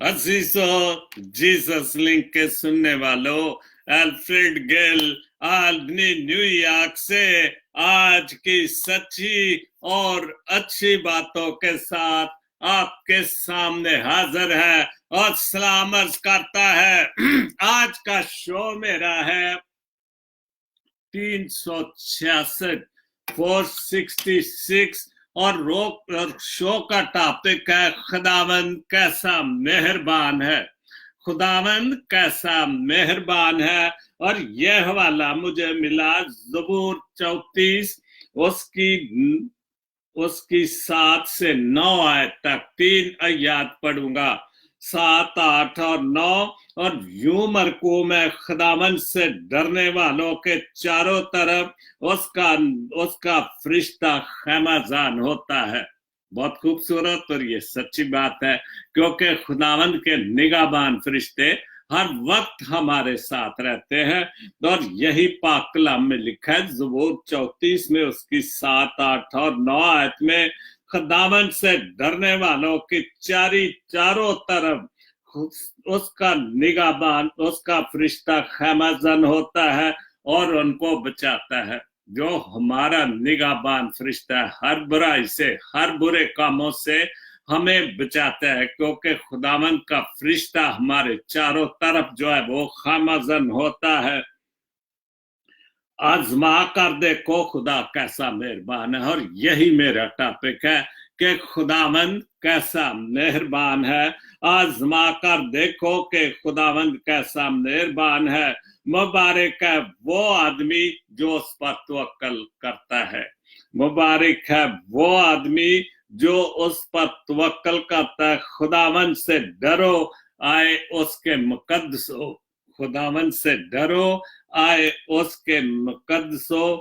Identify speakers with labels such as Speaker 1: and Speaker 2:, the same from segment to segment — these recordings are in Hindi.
Speaker 1: अजीजों, जीसस लिंक के सुनने वालों, अल्फ्रेड गेल आदमी न्यूयॉर्क से आज की सच्ची और अच्छी बातों के साथ आपके सामने हाजिर है और सलाम अर्ज करता है। आज का शो मेरा है 366 466 और शो का टॉपिक है खुदावंद कैसा मेहरबान है। खुदावंद कैसा मेहरबान है। और यह वाला मुझे मिला ज़बूर 34 उसकी 7 से 9 आयत तक 3 आयत पढ़ूंगा, 7, 8 और 9। और यूं मरकू में खुदावंद से डरने वालों के चारों तरफ उसका फरिश्ता खैमाजान होता है। बहुत खूबसूरत और ये सच्ची बात है, क्योंकि खुदावंद के निगाहबान फरिश्ते हर वक्त हमारे साथ रहते हैं। और यही पाक कलाम में लिखा है ज़बूर 34 में उसकी 7, 8 और 9 आयत में, खुदावंद से डरने वालों की चारों तरफ उसका निगाहबान, उसका फरिश्ता खैमाजान होता है और उनको बचाता है। जो हमारा निगाहबान फरिश्ता है हर बुराई से, हर बुरे कामों से हमें बचाता है, क्योंकि खुदावंद का फरिश्ता हमारे चारों तरफ जो है वो खैमाजान होता है। आजमा कर देखो खुदा कैसा मेहरबान है। और यही मेरा टॉपिक है कि खुदावंद कैसा मेहरबान है। आजमा कर देखो कि खुदावंद कैसा मेहरबान है। मुबारक है वो आदमी जो उस पर तवक्कल करता है। मुबारक है वो आदमी जो उस पर तवक्कल करता है। खुदावंद से डरो, आए उसके मुकद्दसों। खुदावंद से डरो, आए उसके मुकद्दसों,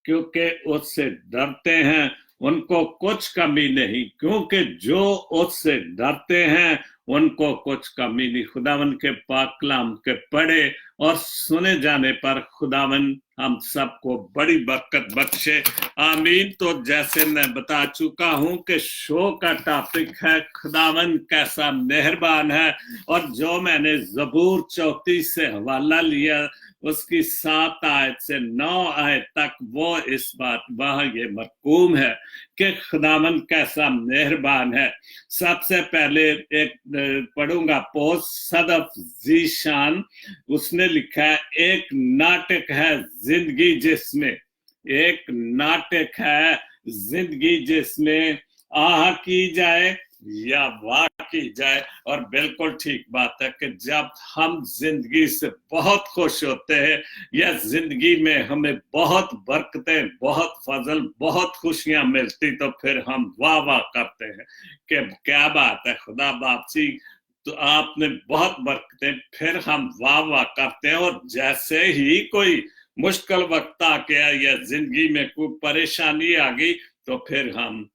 Speaker 1: क्योंकि उससे डरते हैं उनको कुछ कमी नहीं, क्योंकि जो उससे डरते हैं उनको कुछ कमी नहीं। खुदावंद के पाक कलाम के पढ़े और सुने जाने पर खुदावंद हम सबको बड़ी बरकत बख्शे। आमीन। तो जैसे मैं बता चुका हूं कि शो का टॉपिक है खुदावंद कैसा मेहरबान है। और जो मैंने ज़बूर 34 से हवाला लिया उसकी 7 आयत से 9 आयत तक, वो इस बात वह ये मरकूम है कि खुदावंद कैसा मेहरबान है। सबसे पहले एक पढ़ूंगा पोस्ट सदफ जीशान। उसने लिखा है एक नाटक है जिंदगी जिसमें, एक नाटक है जिंदगी जिसमें आह की जाए या वाह की जाए। और बिल्कुल ठीक बात है कि जब हम जिंदगी से बहुत खुश होते हैं या जिंदगी में हमें बहुत बरकतें, बहुत फजल, बहुत खुशियां मिलती, तो फिर हम वाह वाह करते हैं कि क्या बात है खुदा बापसी, तो आपने बहुत बरकतें। फिर हम वाह वाह करते हैं। और जैसे ही कोई मुश्किल वक्त आ गया या जिंदगी में कोई परेशानी आ गई, तो फिर हम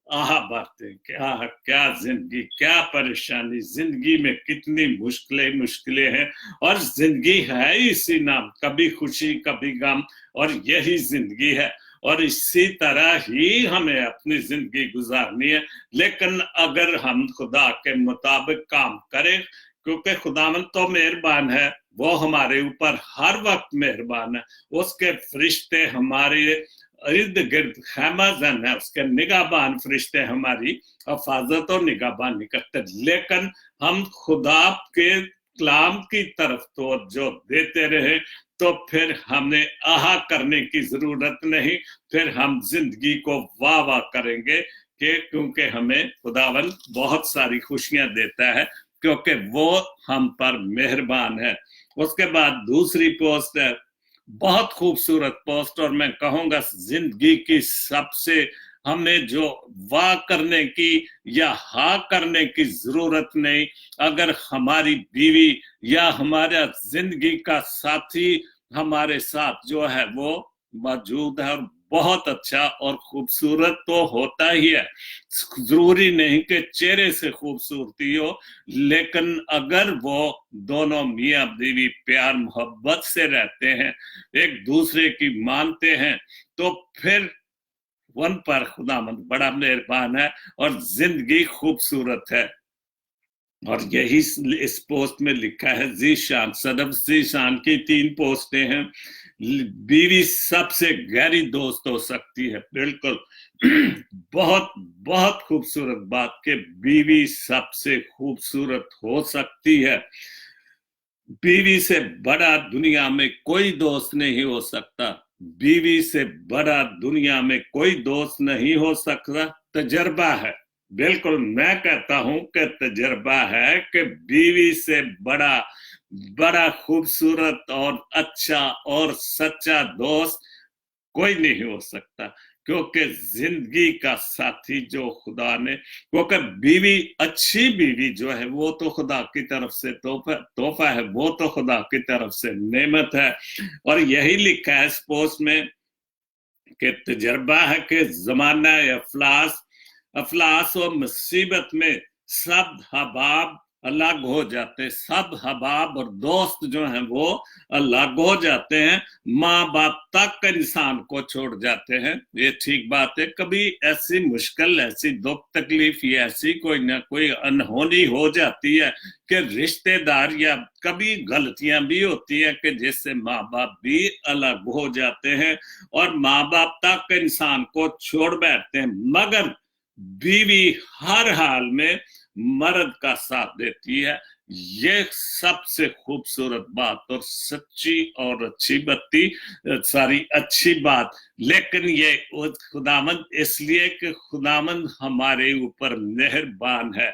Speaker 1: आह भरते कि आह क्या जिंदगी, क्या परेशानी, जिंदगी में कितनी मुश्किलें हैं। और जिंदगी है इसी नाम, कभी खुशी कभी गम, और यही जिंदगी है। और इसी तरह ही हमें अपनी जिंदगी गुजारनी है। लेकिन अगर हम खुदा के मुताबिक काम करें, क्योंकि खुदावंद तो मेहरबान है, वो हमारे ऊपर हर वक्त मेहरबान है। उसके फरिश्ते हमारे इर्द गिर्द खैमाजान है, उसके निगाहबान फरिश्ते हमारी हिफाजत और निगाहबानी करते। लेकिन हम खुदा के कलाम की तरफ तो जो देते रहे, तो फिर हमें आहा करने की जरूरत नहीं। फिर हम जिंदगी को वाह वाह करेंगे क्योंकि हमें खुदावंद बहुत सारी खुशियां देता है, क्योंकि वो हम पर मेहरबान है। उसके बाद दूसरी पोस्ट है, बहुत खूबसूरत पोस्ट, और मैं कहूंगा जिंदगी की सबसे हमें जो वाह करने की या हा करने की जरूरत नहीं। अगर हमारी बीवी या हमारा जिंदगी का साथी हमारे साथ जो है वो मौजूद है, और बहुत अच्छा और खूबसूरत तो होता ही है। जरूरी नहीं कि चेहरे से खूबसूरती हो, लेकिन अगर वो दोनों मियां बीवी प्यार मोहब्बत से रहते हैं, एक दूसरे की मानते हैं, तो फिर उन पर खुदावंद बड़ा मेहरबान है और जिंदगी खूबसूरत है। और यही इस पोस्ट में लिखा है, जीशान सदफ जीशान की 3 पोस्टें हैं। बीवी सबसे गहरी दोस्त हो सकती है, बिल्कुल बहुत बहुत खूबसूरत बात कि बीवी सबसे खूबसूरत हो सकती है। बीवी से बड़ा दुनिया में कोई दोस्त नहीं हो सकता, बीवी से बड़ा दुनिया में कोई दोस्त नहीं हो सकता। तजर्बा है, बिल्कुल मैं कहता हूं कि तजर्बा है कि बीवी से बड़ा बड़ा खूबसूरत और अच्छा और सच्चा दोस्त कोई नहीं हो सकता। क्योंकि जिंदगी का साथी जो खुदा ने, क्योंकि बीवी, अच्छी बीवी जो है वो तो खुदा की तरफ से तोहफा है, वो तो खुदा की तरफ से नेमत है। और यही लिखा है इस पोस्ट में कि तजर्बा है कि जमाना अफलास और मुसीबत में सब हबाब अलग हो जाते, सब हबाब और दोस्त जो हैं वो अलग हो जाते हैं, माँ बाप तक इंसान को छोड़ जाते हैं। ये ठीक बात है, कभी ऐसी मुश्किल, ऐसी दुख तकलीफ या ऐसी कोई ना कोई अनहोनी हो जाती है कि रिश्तेदार, या कभी गलतियां भी होती है कि जिससे माँ बाप भी अलग हो जाते हैं और माँ बाप तक इंसान को छोड़ बैठते हैं। मगर बीवी हर हाल में मर्द का साथ देती है। ये सबसे खूबसूरत बात और सच्ची और सारी अच्छी बात। लेकिन ये खुदावंद इसलिए कि खुदावंद हमारे ऊपर मेहरबान है,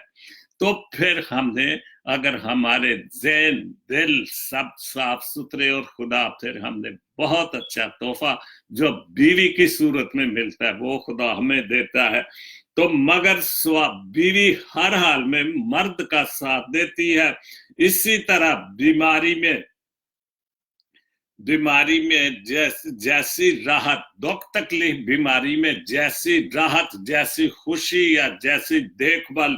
Speaker 1: तो फिर हमने, अगर हमारे ज़हन दिल सब साफ सुथरे और खुदा, फिर हमने बहुत अच्छा तोहफा जो बीवी की सूरत में मिलता है वो खुदा हमें देता है। तो मगर बीवी हर हाल में मर्द का साथ देती है। इसी तरह बीमारी में जैसी राहत, दुख तकलीफ बीमारी में जैसी राहत, जैसी खुशी या जैसी देखभाल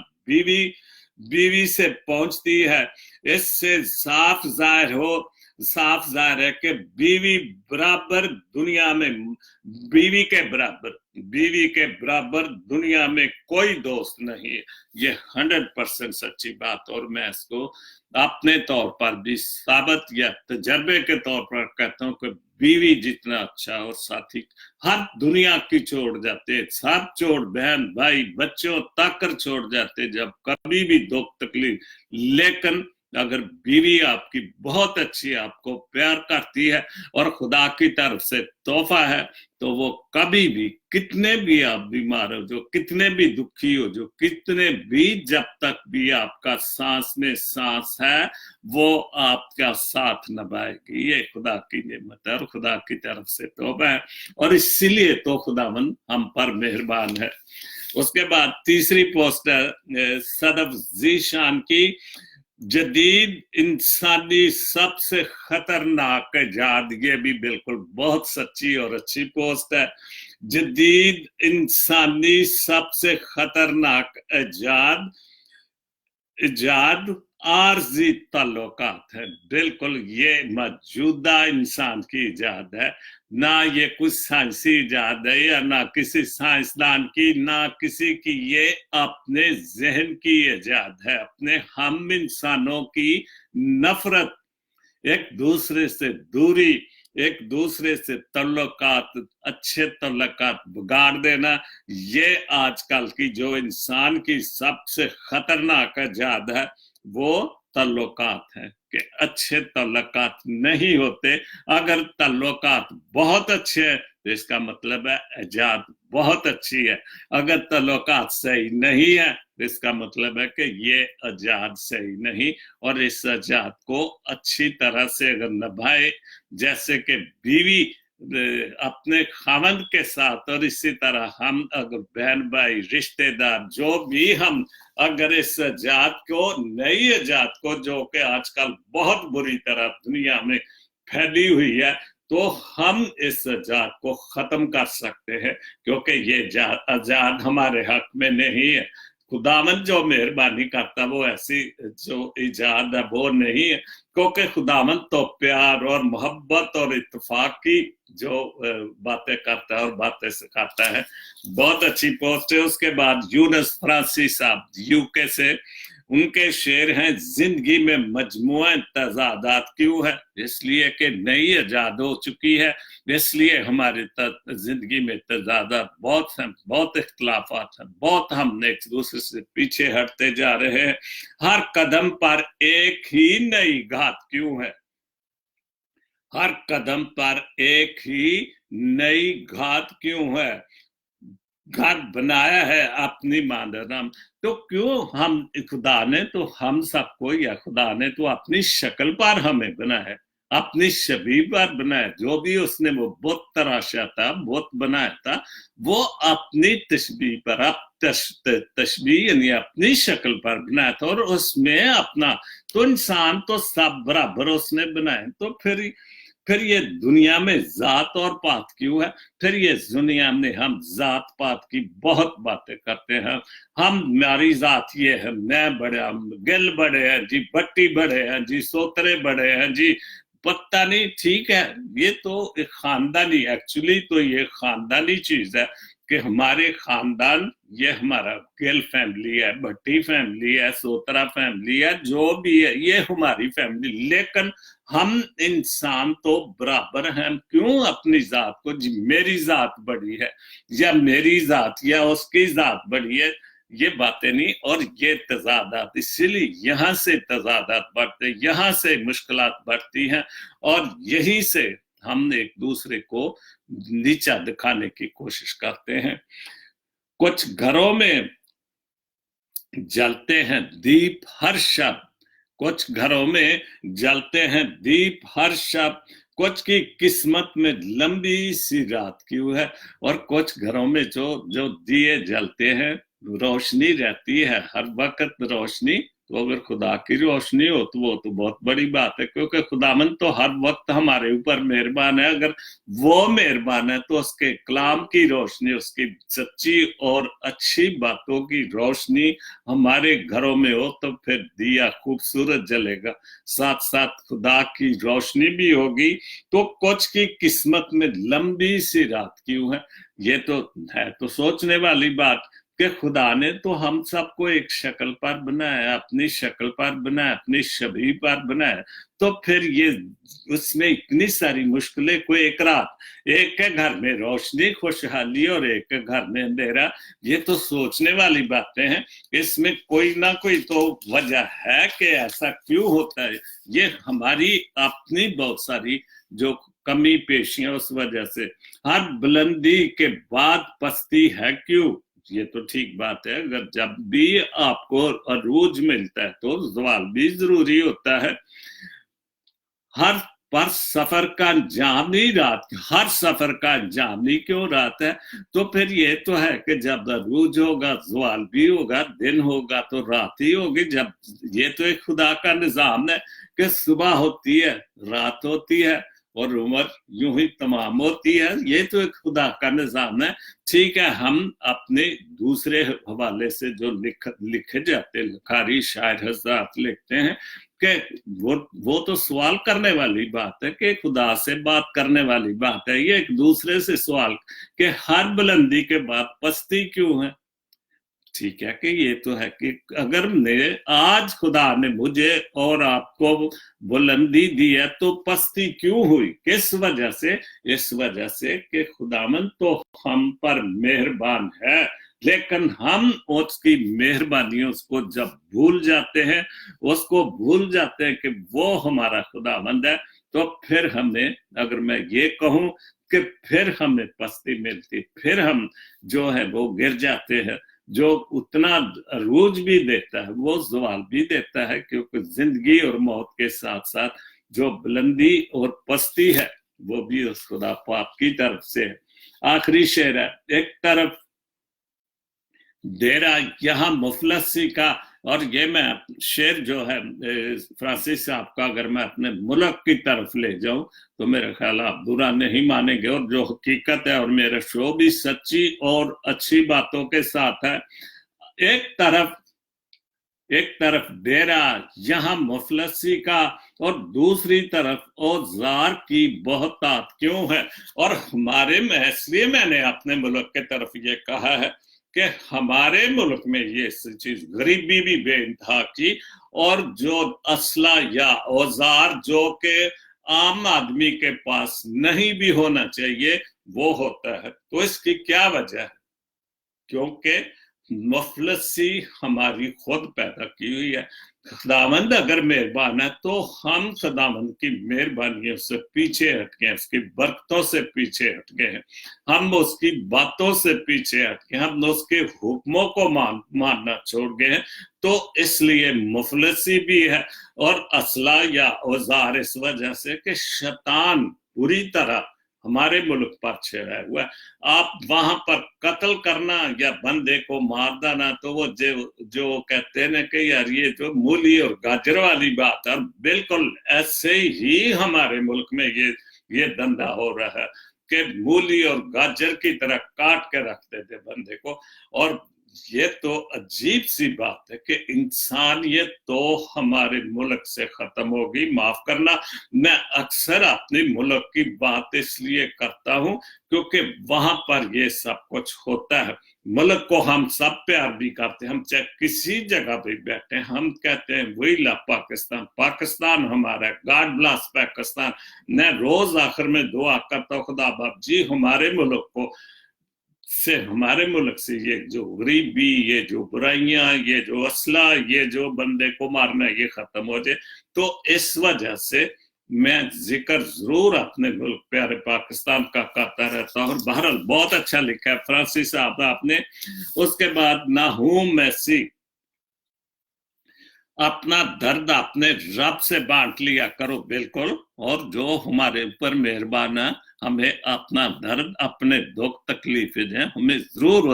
Speaker 1: बीवी से पहुंचती है, इससे साफ जाहिर है कि बीवी के बराबर दुनिया में कोई दोस्त नहीं है। ये 100% सच्ची बात, और मैं इसको अपने तौर पर भी साबित या तजर्बे के तौर पर कहता हूं कि बीवी जितना अच्छा और साथी हर दुनिया की छोड़ जाते, सब छोड़, बहन भाई बच्चों तक छोड़ जाते जब कभी भी दुख तकलीफ। लेकिन अगर बीवी आपकी बहुत अच्छी, आपको प्यार करती है और खुदा की तरफ से तोहफा है, तो वो कभी भी, कितने भी आप बीमार हो, जो कितने भी दुखी हो, जो कितने भी, जब तक भी आपका सांस में सांस है, वो आपका साथ निभाएगी। ये खुदा की नेमत है और खुदा की तरफ से तोहफा है, और इसीलिए तो खुदावन हम पर मेहरबान है। उसके बाद तीसरी पोस्ट है सदफ जीशान की, जदीद इंसानी सबसे खतरनाक इजाद। ये भी बिल्कुल बहुत सच्ची और अच्छी पोस्ट है। जदीद इंसानी सबसे खतरनाक इजाद आर्जी ताल्लुकात है। बिल्कुल ये मौजूदा इंसान की इजाद है, ना ये कुछ साइंसी इजाद है या ना किसी साइंसदान की, ना किसी की, ये अपने जहन की इजाद है। अपने हम इंसानों की नफरत, एक दूसरे से दूरी, एक दूसरे से तल्लुकात, अच्छे तल्लुकात बिगाड़ देना, ये आजकल की जो इंसान की सबसे खतरनाक इजाद है वो तल्लुकात है कि अच्छे तल्लुकात नहीं होते। अगर तल्लुकात बहुत अच्छे हैं तो इसका मतलब है इजाद बहुत अच्छी है। अगर तल्लुकात सही नहीं है तो इसका मतलब है कि ये इजाद सही नहीं, और इस इजाद को अच्छी तरह से अगर निभाए, जैसे कि बीवी अपने खामंद के साथ, और इसी तरह हम अगर बहन भाई रिश्तेदार जो भी, हम अगर इस इजाद को, नई इजाद को जो कि आजकल बहुत बुरी तरह दुनिया में फैली हुई है, तो हम इस इजाद को खत्म कर सकते हैं, क्योंकि ये इजाद हमारे हक में नहीं है। खुदावन जो मेहरबानी करता वो ऐसी जो इजाद है वो नहीं है, क्योंकि खुदावन तो प्यार और मोहब्बत और इत्तेफाक की जो बातें करता है और बातें सिखाता है। बहुत अच्छी पोस्ट है। उसके बाद यूनस फ्रांसी साहब यूके से, उनके शेर हैं, जिंदगी में मजमुआ तजादात क्यों है? इसलिए कि नई आजाद हो चुकी है, इसलिए हमारे जिंदगी में तजादात बहुत हैं, बहुत इख्तलाफात हैं, बहुत हम एक दूसरे से पीछे हटते जा रहे हैं। हर कदम पर एक ही नई घात क्यों है? हर कदम पर एक ही नई घात क्यों है? घर बनाया है अपनी मानदम, तो क्यों हम, खुदा ने तो हम सबको, या खुदा ने तो अपनी शक्ल पर हमें बनाया है, अपनी छवि पर बनाया। जो भी उसने वो बुत तराशा था, बुत बनाया था, वो अपनी तशबीह पर, तशबीह यानी अपनी शक्ल पर बनाया था, और उसमें अपना, तो इंसान तो सब बराबर उसने बनाए। तो फिर ये दुनिया में जात और पात क्यों है? फिर ये दुनिया में हम जात पात की बहुत बातें करते हैं। हमारी जात ये है, मैं बड़ा, गिल बड़े हैं जी, बट्टी बड़े हैं जी, सोतरे बड़े हैं जी, पता नहीं। ठीक है, ये तो एक खानदानी, एक्चुअली तो ये खानदानी चीज है कि हमारे खानदान, ये हमारा गिल फैमिली है, भट्टी फैमिली है, सोतरा फैमिली है, जो भी है ये हमारी फैमिली। लेकिन हम इंसान तो बराबर हैं। क्यों अपनी जात को, जी मेरी जात बड़ी है या मेरी जात या उसकी जात बड़ी है, ये बातें नहीं। और ये तजादात, इसीलिए यहां से तजादात बढ़ते, यहां से मुश्किलात बढ़ती हैं, और यहीं से हम एक दूसरे को नीचा दिखाने की कोशिश करते हैं। कुछ घरों में जलते हैं दीप हर शब, कुछ घरों में जलते हैं दीप हर शब, कुछ की किस्मत में लंबी सी रात क्यों है? और कुछ घरों में जो दिए जलते हैं, रोशनी रहती है हर वक्त रोशनी। तो अगर खुदा की रोशनी हो तो वो तो बहुत बड़ी बात है, क्योंकि खुदावन तो हर वक्त हमारे ऊपर मेहरबान है। अगर वो मेहरबान है तो उसके कलाम की रोशनी, उसकी सच्ची और अच्छी बातों की रोशनी हमारे घरों में हो तो फिर दिया खूबसूरत जलेगा, साथ साथ खुदा की रोशनी भी होगी। तो कुछ की किस्मत में लंबी सी रात क्यों है? ये तो है तो सोचने वाली बात कि खुदा ने तो हम सबको एक शक्ल पर बनाया, अपनी शक्ल पर बनाया, अपनी छवि पर बनाया। तो फिर ये उसमें इतनी सारी मुश्किलें, कोई एक रात, एक के घर में रोशनी खुशहाली और एक के घर में अंधेरा, ये तो सोचने वाली बातें हैं। इसमें कोई ना कोई तो वजह है कि ऐसा क्यों होता है। ये हमारी अपनी बहुत सारी जो कमी पेशियां, उस वजह से। हर बुलंदी के बाद पस्ती है क्यों? ये तो ठीक बात है, अगर जब भी आपको अरूज मिलता है तो ज़वाल भी जरूरी होता है। हर पर सफर का अंजाम ही रात, हर सफर का अंजाम ही क्यों रात है? तो फिर ये तो है कि जब अरूज होगा ज़वाल भी होगा, दिन होगा तो रात ही होगी। जब ये तो एक खुदा का निजाम है कि सुबह होती है, रात होती है, और उम्र यूं ही तमाम होती है। ये तो एक खुदा का निजाम है। ठीक है, हम अपने दूसरे हवाले से जो लिखे जाते, लिखारी शायर हजरात लिखते हैं कि वो तो सवाल करने वाली बात है, कि खुदा से बात करने वाली बात है। ये एक दूसरे से सवाल कि हर बुलंदी के बाद पस्ती क्यों है? ठीक है कि ये तो है कि अगर मेरे आज खुदा ने मुझे और आपको बुलंदी दी है तो पस्ती क्यों हुई? किस वजह से? इस वजह से कि खुदावन तो हम पर मेहरबान है, लेकिन हम उसकी मेहरबानियों को जब भूल जाते हैं, उसको भूल जाते हैं कि वो हमारा खुदावंद है, तो फिर हमें, अगर मैं ये कहूं कि फिर हमें पस्ती मिलती, फिर हम जो है वो गिर जाते हैं। जो उतना रूज भी देता है वो ज़वाल भी देता है, क्योंकि जिंदगी और मौत के साथ साथ जो बुलंदी और पस्ती है वो भी उस खुदा पाक की तरफ से है। आखिरी शेर है, एक तरफ डेरा यहाँ मुफलसी का, और ये मैं शेर जो है फ्रांसिस साहब का अगर मैं अपने मुल्क की तरफ ले जाऊं तो मेरा ख्याल आप बुरा नहीं मानेंगे, और जो हकीकत है, और मेरा शो भी सच्ची और अच्छी बातों के साथ है। एक तरफ डेरा यहाँ मुफलसी का और दूसरी तरफ औजार की बहुतात क्यों है। और हमारे में, इसलिए मैंने अपने मुल्क के तरफ ये कहा है कि हमारे मुल्क में ये चीज गरीबी भी बेइंतहा की, और जो असला या औजार जो के आम आदमी के पास नहीं भी होना चाहिए वो होता है। तो इसकी क्या वजह है? क्योंकि मुफलसी हमारी खुद पैदा की हुई है। खुदावंद अगर मेहरबान है तो हम खुदावंद की मेहरबानियों से पीछे हट गए, उसकी बरकतों से पीछे हट गए हैं, हम उसकी बातों से पीछे हट गए, हम उसके हुक्मों को मानना छोड़ गए हैं। तो इसलिए मुफलसी भी है और असला या औजार इस वजह से कि शैतान पूरी तरह हमारे मुल्क पर छेड़ा हुआ है। आप वहां पर कत्ल करना या बंदे को मार देना तो वो जो कहते हैं ना कि यार ये जो मूली और गाजर वाली बात है, बिल्कुल ऐसे ही हमारे मुल्क में ये धंधा हो रहा है कि मूली और गाजर की तरह काट के रखते थे बंदे को। और ये तो अजीब सी बात है कि इंसानियत तो हमारे मुल्क से खत्म होगी। माफ करना, मैं अक्सर अपने मुल्क की बात इसलिए करता हूं क्योंकि वहां पर ये सब कुछ होता है। मुल्क को हम सब प्यार भी करते हैं, हम चाहे किसी जगह पे बैठे हम कहते हैं वही ला पाकिस्तान, पाकिस्तान हमारा, गॉड ब्लेस पाकिस्तान। मैं रोज आखिर में दुआ करता हूँ खुदा बाप जी हमारे मुल्क को से, हमारे मुल्क से ये जो गरीबी, ये जो बुराइयां, ये जो असला, ये जो बंदे को मारना, ये खत्म हो जाए। तो इस वजह से मैं जिक्र जरूर अपने मुल्क प्यारे पाकिस्तान का करता रहता हूँ। और बहरहाल बहुत अच्छा लिखा है फ्रांसिस साहब आपने। उसके बाद नाहूम मैसी, अपना दर्द अपने रब से बांट लिया करो, बिल्कुल। और जो हमारे ऊपर मेहरबान है हमें अपना दर्द, अपने दुख तकलीफें हैं, हमें जरूर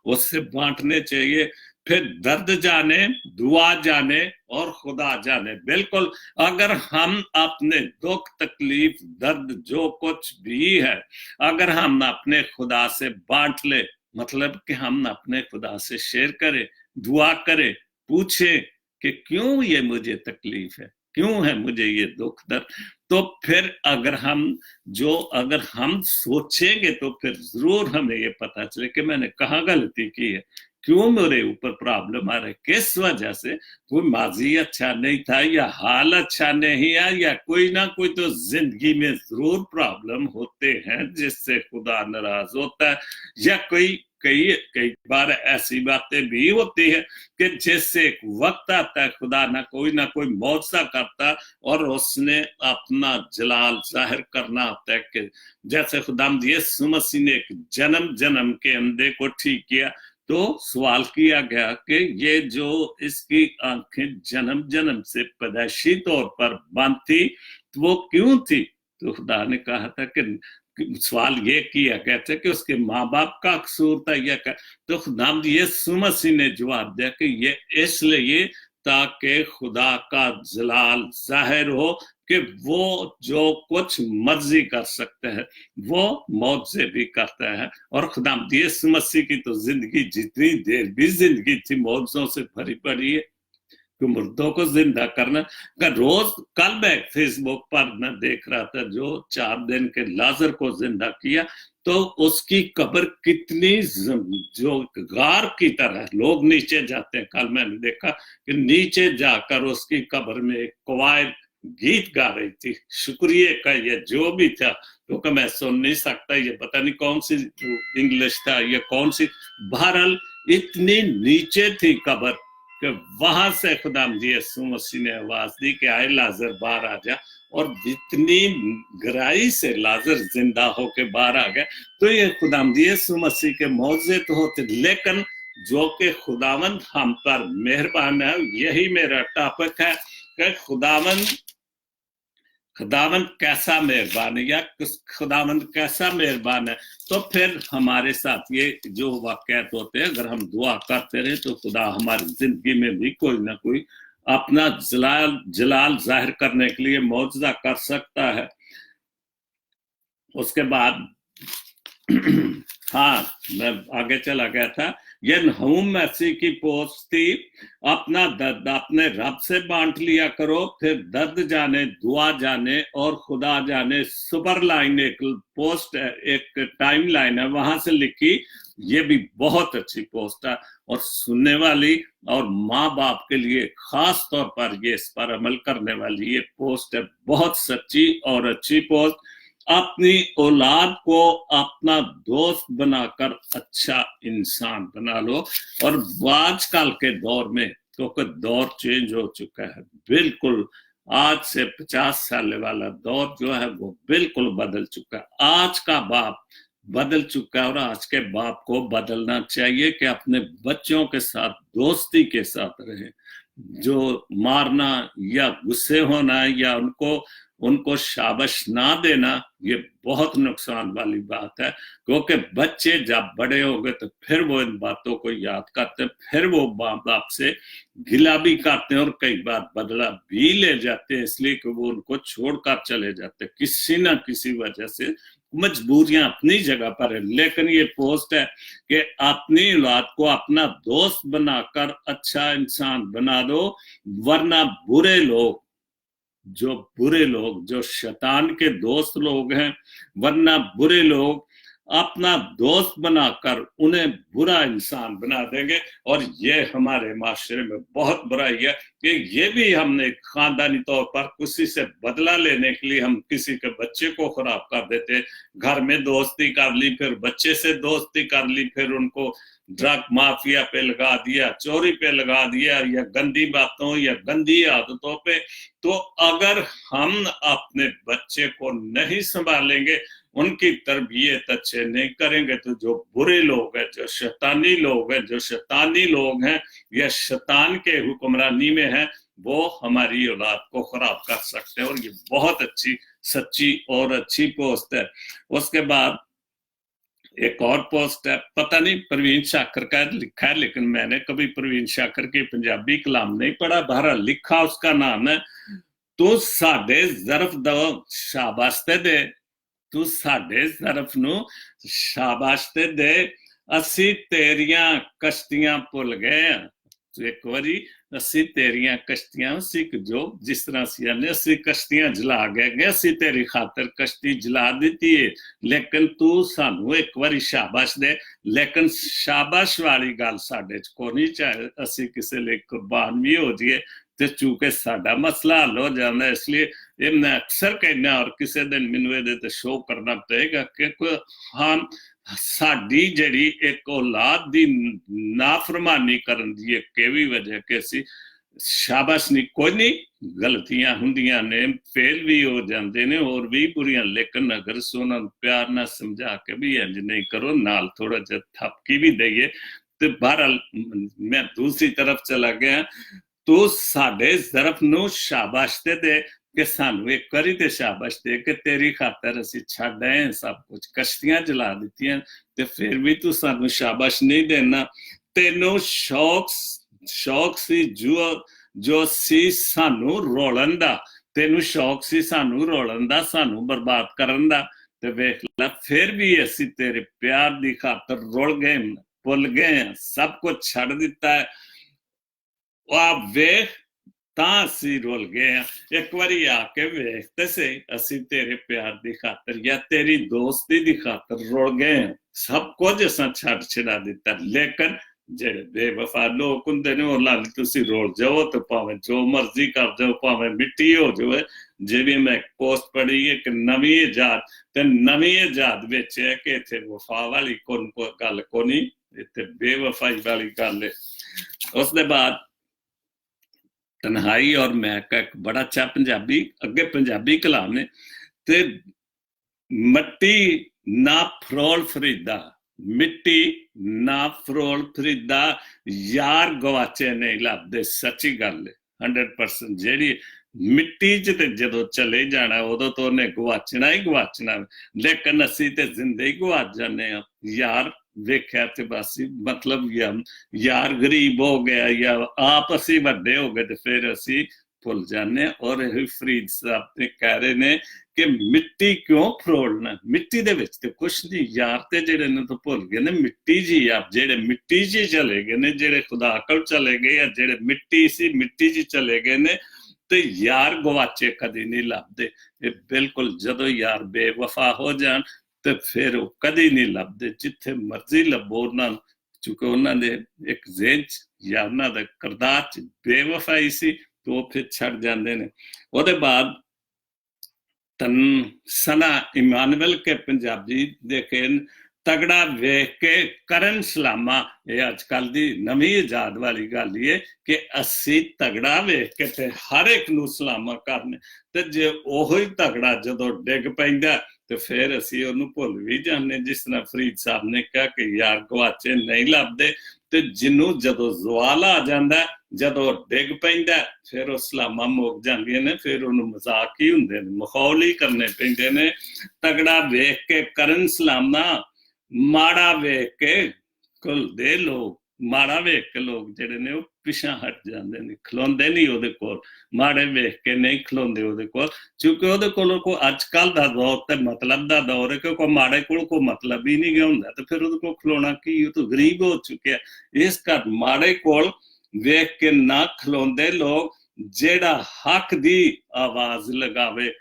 Speaker 1: उससे बांटने चाहिए। फिर दर्द जाने, दुआ जाने और खुदा जाने। बिल्कुल, अगर हम अपने दुख तकलीफ दर्द जो कुछ भी है अगर हम अपने खुदा से बांट ले, मतलब कि हम अपने खुदा से शेयर करें, दुआ करें, पूछे कि क्यों ये मुझे तकलीफ है, क्यों है मुझे ये दुख दर्द, तो फिर अगर हम सोचेंगे तो फिर जरूर हमें ये पता चले कि मैंने कहाँ गलती की है, क्यों मेरे ऊपर प्रॉब्लम आ रहा है, किस वजह से। कोई माजी अच्छा नहीं था या हाल अच्छा नहीं है या कोई ना कोई तो जिंदगी में जरूर प्रॉब्लम होते हैं जिससे खुदा नाराज होता है। या कई बार ऐसी बातें भी होती है कि जिससे एक वक्त आता है खुदा ना कोई मौजज़ा करता और उसने अपना जलाल जाहिर करना होता है। कि जैसे खुदा यीशु मसीह ने एक जन्म के अंधे को ठीक किया तो सवाल किया गया कि ये जो इसकी आंखें जन्म से पैदाइशी तौर पर बंद थी तो वो क्यों थी। तो खुदा ने कहा था कि सवाल ये किया गया था कि उसके माँ बाप का कसूर था या क्या। तो खुदा यीशु मसीह ने जवाब दिया कि ये इसलिए ताकि खुदा का जलाल जाहिर हो कि वो जो कुछ मर्जी कर सकते हैं वो मौत से भी करता है। और खुदा यीशु मसीह की तो जिंदगी जितनी देर भी जिंदगी थी मौजों से भरी पड़ी है। तो मुर्दों को जिंदा करना का रोज, कल मैं फेसबुक पर मैं देख रहा था जो 4 दिन के लाजर को जिंदा किया, तो उसकी कब्र कितनी जो गार की तरह लोग नीचे जाते हैं। कल मैंने देखा कि नीचे जाकर उसकी कब्र में एक कवायद गीत गा रही थी, शुक्रिया का ये जो भी था, क्योंकि मैं सुन नहीं सकता, ये पता नहीं कौन सी इंग्लिश था या कौन सी, बहरहाल इतनी नीचे थी कब्र कि वहां से खुदा यीशु मसीह ने आवाज दी कि आए लाजर बाहर आ जा, और जितनी गहराई से लाजर जिंदा होके बाहर आ गया। तो ये खुदा यीशु मसीह के मौजज़े तो होते, लेकिन जो कि खुदावंद हम पर मेहरबान है, यही मेरा टॉपिक है कि खुदावंद कैसा मेहरबान है या खुदावंद कैसा मेहरबान है। तो फिर हमारे साथ ये जो वाकयात होते हैं, अगर हम दुआ करते रहे तो खुदा हमारी जिंदगी में भी कोई ना कोई अपना जलाल जाहिर करने के लिए मौजज़ा कर सकता है। उसके बाद हाँ, मैं आगे चला गया था ये नहूम मैसी की पोस्ट थी, अपना दर्द अपने रब से बांट लिया करो, फिर दर्द जाने, दुआ जाने और खुदा जाने। सुपर लाइन एक पोस्ट है, एक टाइम लाइन है, वहां से लिखी। ये भी बहुत अच्छी पोस्ट है और सुनने वाली और माँ बाप के लिए खास तौर पर ये इस पर अमल करने वाली ये पोस्ट है, बहुत सच्ची और अच्छी पोस्ट। अपनी औलाद को अपना दोस्त बनाकर अच्छा इंसान बना लो। और आजकल के दौर में, क्योंकि दौर चेंज हो चुका है बिल्कुल, आज से 50 साल वाला दौर जो है वो बिल्कुल बदल चुका है। आज का बाप बदल चुका है और आज के बाप को बदलना चाहिए कि अपने बच्चों के साथ दोस्ती के साथ रहे। जो मारना या गुस्से होना या उनको शाबाश ना देना, ये बहुत नुकसान वाली बात है। क्योंकि बच्चे जब बड़े हो गए तो फिर वो इन बातों को याद करते, फिर वो माँ बाप से गिला भी करते हैं और कई बार बदला भी ले जाते हैं, इसलिए कि वो उनको छोड़कर चले जाते किसी ना किसी वजह से। मजबूरियां अपनी जगह पर है, लेकिन ये पोस्ट है कि अपनी औलाद को अपना दोस्त बनाकर अच्छा इंसान बना दो, वरना बुरे लोग, जो शैतान के दोस्त लोग हैं, वरना बुरे लोग अपना दोस्त बनाकर उन्हें बुरा इंसान बना देंगे। और ये हमारे माशरे में बहुत बुराई है कि ये भी हमने खानदानी तौर पर किसी से बदला लेने के लिए हम किसी के बच्चे को खराब कर देते, घर में दोस्ती कर ली, फिर बच्चे से दोस्ती कर ली, फिर उनको ड्रग माफिया पे लगा दिया, चोरी पे लगा दिया, या गंदी बातों या गंदी आदतों पे। तो अगर हम अपने बच्चे को नहीं संभालेंगे, उनकी तरबियत अच्छे नहीं करेंगे, तो जो बुरे लोग हैं, जो शैतानी लोग हैं, जो शैतानी लोग हैं या शैतान के हुक्मरानी में हैं, वो हमारी औलाद को खराब कर सकते हैं। और ये बहुत अच्छी, सच्ची और अच्छी पोस्ट है। उसके बाद एक और पोस्ट है, पता नहीं परवीन शाकर का लिखा है, लेकिन मैंने कभी परवीन शाकर के पंजाबी कलाम नहीं पढ़ा। बहरहाल लिखा उसका नाम है, तू साडे ज़र्फ दो शाबाश ते दे, तू साडे ज़र्फ नू शाबाश ते दे, असी तेरियां कश्तियां भुल गए। एक बारी असी तेरियां कश्तियां सिख जो, जिस तरह से आने असी कश्तियां जला गए, असी तेरी खातर कश्ती जला दी है, लेकिन तू सानू एक बारी शाबाश दे। लेकिन शाबाश वाली गल साडे च कोई नहीं, चाहे असी किसी लिए कुर्बान भी हो जाइए तो चूंकि साडा मसला हल हो जाता है। इसलिए ये मैं अक्सर कहना, और किसी दिन मैनू ये शो करना पड़ेगा कि हम साडी जड़ी एक औलाद दी नाफरमानी करन दी एक भी वजह कि असी शाबाश नहीं, कोई नहीं, गलतियां हुंदियां ने, फेल भी हो जाते ने और भी बुरियां, लेकिन अगर सोना प्यार ना समझा के भी इंज नहीं करो, नाल थोड़ा जा थपकी भी दईए, तो बहरहाल मैं दूसरी तरफ चला गया। तो साडे ज़र्फ नू शाबाश ते दे कि सानू एक बारी ते शाबाश दे कि तेरी खातर असी छड्ड आए सब कुछ, कश्तियां जला दित्तियां, ते फिर भी तू सानू शाबाश नहीं देना। तेनू शौक सी जो सी सानू रोलन दा, तेनू शौक सी सानू रोलन दा, सानू बर्बाद करन दा, ते वेख ला फिर भी असी तेरे प्यार दी खातर रुल गए, भुल गए, सब कुछ छड्ड दिता है। आप वेख ਤਾਂ ਅਸੀਂ ਰੁਲ ਗਏ ਆ, ਇੱਕ ਵਾਰੀ ਆ ਕੇ ਵੇਖ ਤੇ ਸਹੀ, ਅਸੀਂ ਤੇਰੇ ਪਿਆਰ ਦੀ ਖਾਤਰ ਜਾਂ ਤੇਰੀ ਦੋਸਤੀ ਦੀ ਖਾਤਰ ਰੁਲ ਗਏ ਆ, ਸਭ ਕੁਝ ਅਸਾਂ ਛੱਡ ਛਡਾ ਦਿੱਤਾ। ਲੇਕਿਨ ਜਿਹੜੇ ਬੇਵਫਾ ਲੋਕ ਹੁੰਦੇ ਨੇ, ਉਹ ਲਾਲ ਤੁਸੀਂ ਰੁਲ ਜਾਓ ਤੇ ਭਾਵੇਂ ਜੋ ਮਰਜ਼ੀ ਕਰ ਜਾਓ, ਭਾਵੇਂ ਮਿੱਟੀ ਹੋ ਜਾਵੇ। ਜਿਵੇਂ ਮੈਂ ਪੋਸਟ ਪੜ੍ਹੀ ਇੱਕ ਨਵੀਂ ਇਜਾਦ, ਤੇ ਨਵੀਂ ਇਜਾਦ ਵਿੱਚ ਹੈ ਕਿ ਇੱਥੇ ਵਫਾ ਵਾਲੀ ਕੋਈ ਗੱਲ ਕੋ ਨਹੀਂ, ਇੱਥੇ ਬੇਵਫਾਈ ਵਾਲੀ ਗੱਲ ਹੈ। ਉਸ ਦੇ ਬਾਅਦ तन्हाई और महक का एक बड़ा अच्छा पंजाबी अगे पंजाबी कलाम ने, ते मट्टी ना फरोल फरीदा, मिट्टी ना फरोल फरीदा, यार गवाचे नहीं लभदे। सच्ची गल है 100%। जेड़ी मिट्टी च ते जदों चले जाना उदों तो उन्हें गवाचना ही गवाचना, लेकिन असी ते जिंदे ही गवाच जाने आ। यार वेख्या ते बस, मतलब यार गरीब हो गया या आप असी वड्डे हो गए तो फिर असी भुल जाने। और फरीद साहब ने कह रहे ने ਕਿ ਮਿੱਟੀ ਕਿਉਂ ਫਰੋਲਣਾ, ਮਿੱਟੀ ਦੇ ਵਿੱਚ ਤੇ ਕੁਛ ਨਹੀਂ। ਯਾਰ ਤੇ ਜਿਹੜੇ ਨੇ ਤਾਂ ਭੁੱਲ ਗਏ ਨੇ ਮਿੱਟੀ ਜੀ ਆ, ਜਿਹੜੇ ਮਿੱਟੀ ਜੀ ਚਲੇ ਗਏ ਨੇ, ਜਿਹੜੇ ਖੁਦਾ ਕੋਲ ਚਲੇ ਗਏ ਆ, ਜਿਹੜੇ ਮਿੱਟੀ ਸੀ ਮਿੱਟੀ ਜੀ ਚਲੇ ਗਏ ਨੇ, ਤੇ ਯਾਰ ਗਵਾਚੇ ਕਦੀ ਨਹੀਂ ਲੱਭਦੇ। ਇਹ ਬਿਲਕੁਲ ਜਦੋਂ ਯਾਰ ਬੇਵਫਾ ਹੋ ਜਾਣ ਤੇ ਫਿਰ ਉਹ ਕਦੀ ਨਹੀਂ ਲੱਭਦੇ, ਜਿੱਥੇ ਮਰਜ਼ੀ ਲੱਭੋ ਉਹਨਾਂ ਨੂੰ, ਕਿਉਂਕਿ ਉਹਨਾਂ ਦੇ ਇੱਕ ਜ਼ਿਹਨ ਚ ਜਾਂ ਉਹਨਾਂ ਦੇ ਕਿਰਦਾਰ ਚ ਬੇਵਫਾਈ ਸੀ, ਤੇ ਉਹ ਫਿਰ ਛੱਡ ਜਾਂਦੇ ਨੇ। ਉਹਦੇ ਬਾਅਦ ਤਨ ਸਨਾ ਇਮਾਨੁਅਲ ਕੇ ਪੰਜਾਬੀ ਦੇ ਕੇ ਤਗੜਾ ਵੇਖ ਕੇ ਕਰਨ ਸਲਾਮਾ। ਇਹ ਅੱਜ ਕੱਲ ਦੀ ਨਵੀਂ ਇਜਾਦ ਵਾਲੀ ਗੱਲ ਇਹ ਕਿ ਅਸੀਂ ਤਗੜਾ ਵੇਖ ਕੇ ਤੇ ਹਰ ਇੱਕ ਨੂੰ ਸਲਾਮਾ ਕਰਨੇ, ਤੇ ਜੇ ਉਹੀ ਤਗੜਾ ਜਦੋਂ ਡਿੱਗ ਪੈਂਦਾ ਤੇ ਫਿਰ ਅਸੀਂ ਉਹਨੂੰ ਭੁੱਲ ਵੀ ਜਾਂਦੇ। ਜਿਸ ਤਰ੍ਹਾਂ ਫਰੀਦ ਸਾਹਿਬ ਨੇ ਕਿਹਾ ਕਿ ਯਾਰ ਗਵਾਚੇ ਨਹੀਂ ਲੱਭਦੇ, ਤੇ ਜਿਹਨੂੰ ਜਦੋਂ ਜ਼ਵਾਲ ਆ ਜਾਂਦਾ, ਜਦੋਂ ਡਿੱਗ ਪੈਂਦਾ, ਫਿਰ ਉਹ ਸਲਾਮਾਂ ਮੁੱਕ ਜਾਂਦੀਆਂ ਨੇ, ਫਿਰ ਉਹਨੂੰ ਮਜ਼ਾਕ ਹੀ ਹੁੰਦੇ ਨੇ, ਮਖੌਲ ਹੀ ਕਰਨੇ ਪੈਂਦੇ ਨੇ। ਤਗੜਾ ਵੇਖ ਕੇ ਕਰਨ ਸਲਾਮਾ, ਮਾੜਾ ਵੇਖ ਕੇ ਘੁਲਦੇ ਲੋਕ, ਮਾੜਾ ਵੇਖ ਕੇ ਲੋਕ ਜਿਹੜੇ ਨੇ ਉਹ ਪਿਛਾਂ ਹਟ ਜਾਂਦੇ ਨੇ, ਖਲੋਂਦੇ ਨਹੀਂ ਉਹਦੇ ਕੋਲ, ਮਾੜੇ ਵੇਖ ਕੇ ਨਹੀਂ ਖਲੋਂਦੇ ਉਹਦੇ ਕੋਲ, ਕਿਉਂਕਿ ਉਹਦੇ ਕੋਲ ਕੋਈ ਅੱਜ ਕੱਲ ਦਾ ਦੌਰ ਤੇ ਮਤਲਬ ਦਾ ਦੌਰ ਹੈ ਕਿ ਕੋਈ ਮਾੜੇ ਕੋਲ ਕੋਈ ਮਤਲਬ ਹੀ ਨਹੀਂ ਹੁੰਦਾ, ਤੇ ਫਿਰ ਉਹਦੇ ਕੋਲ ਖਲੋਣਾ ਕੀ, ਉਹ ਤਾਂ ਗਰੀਬ ਹੋ ਚੁੱਕਿਆ। ਇਸ ਕਰ ਮਾੜੇ ਕੋਲ ਵੇਖ ਕੇ ਨਾ ਖਲੋਂਦੇ ਲੋਕ, ਜਿਹੜਾ ਹੱਕ ਦੀ ਆਵਾਜ਼ ਲਗਾਵੇ।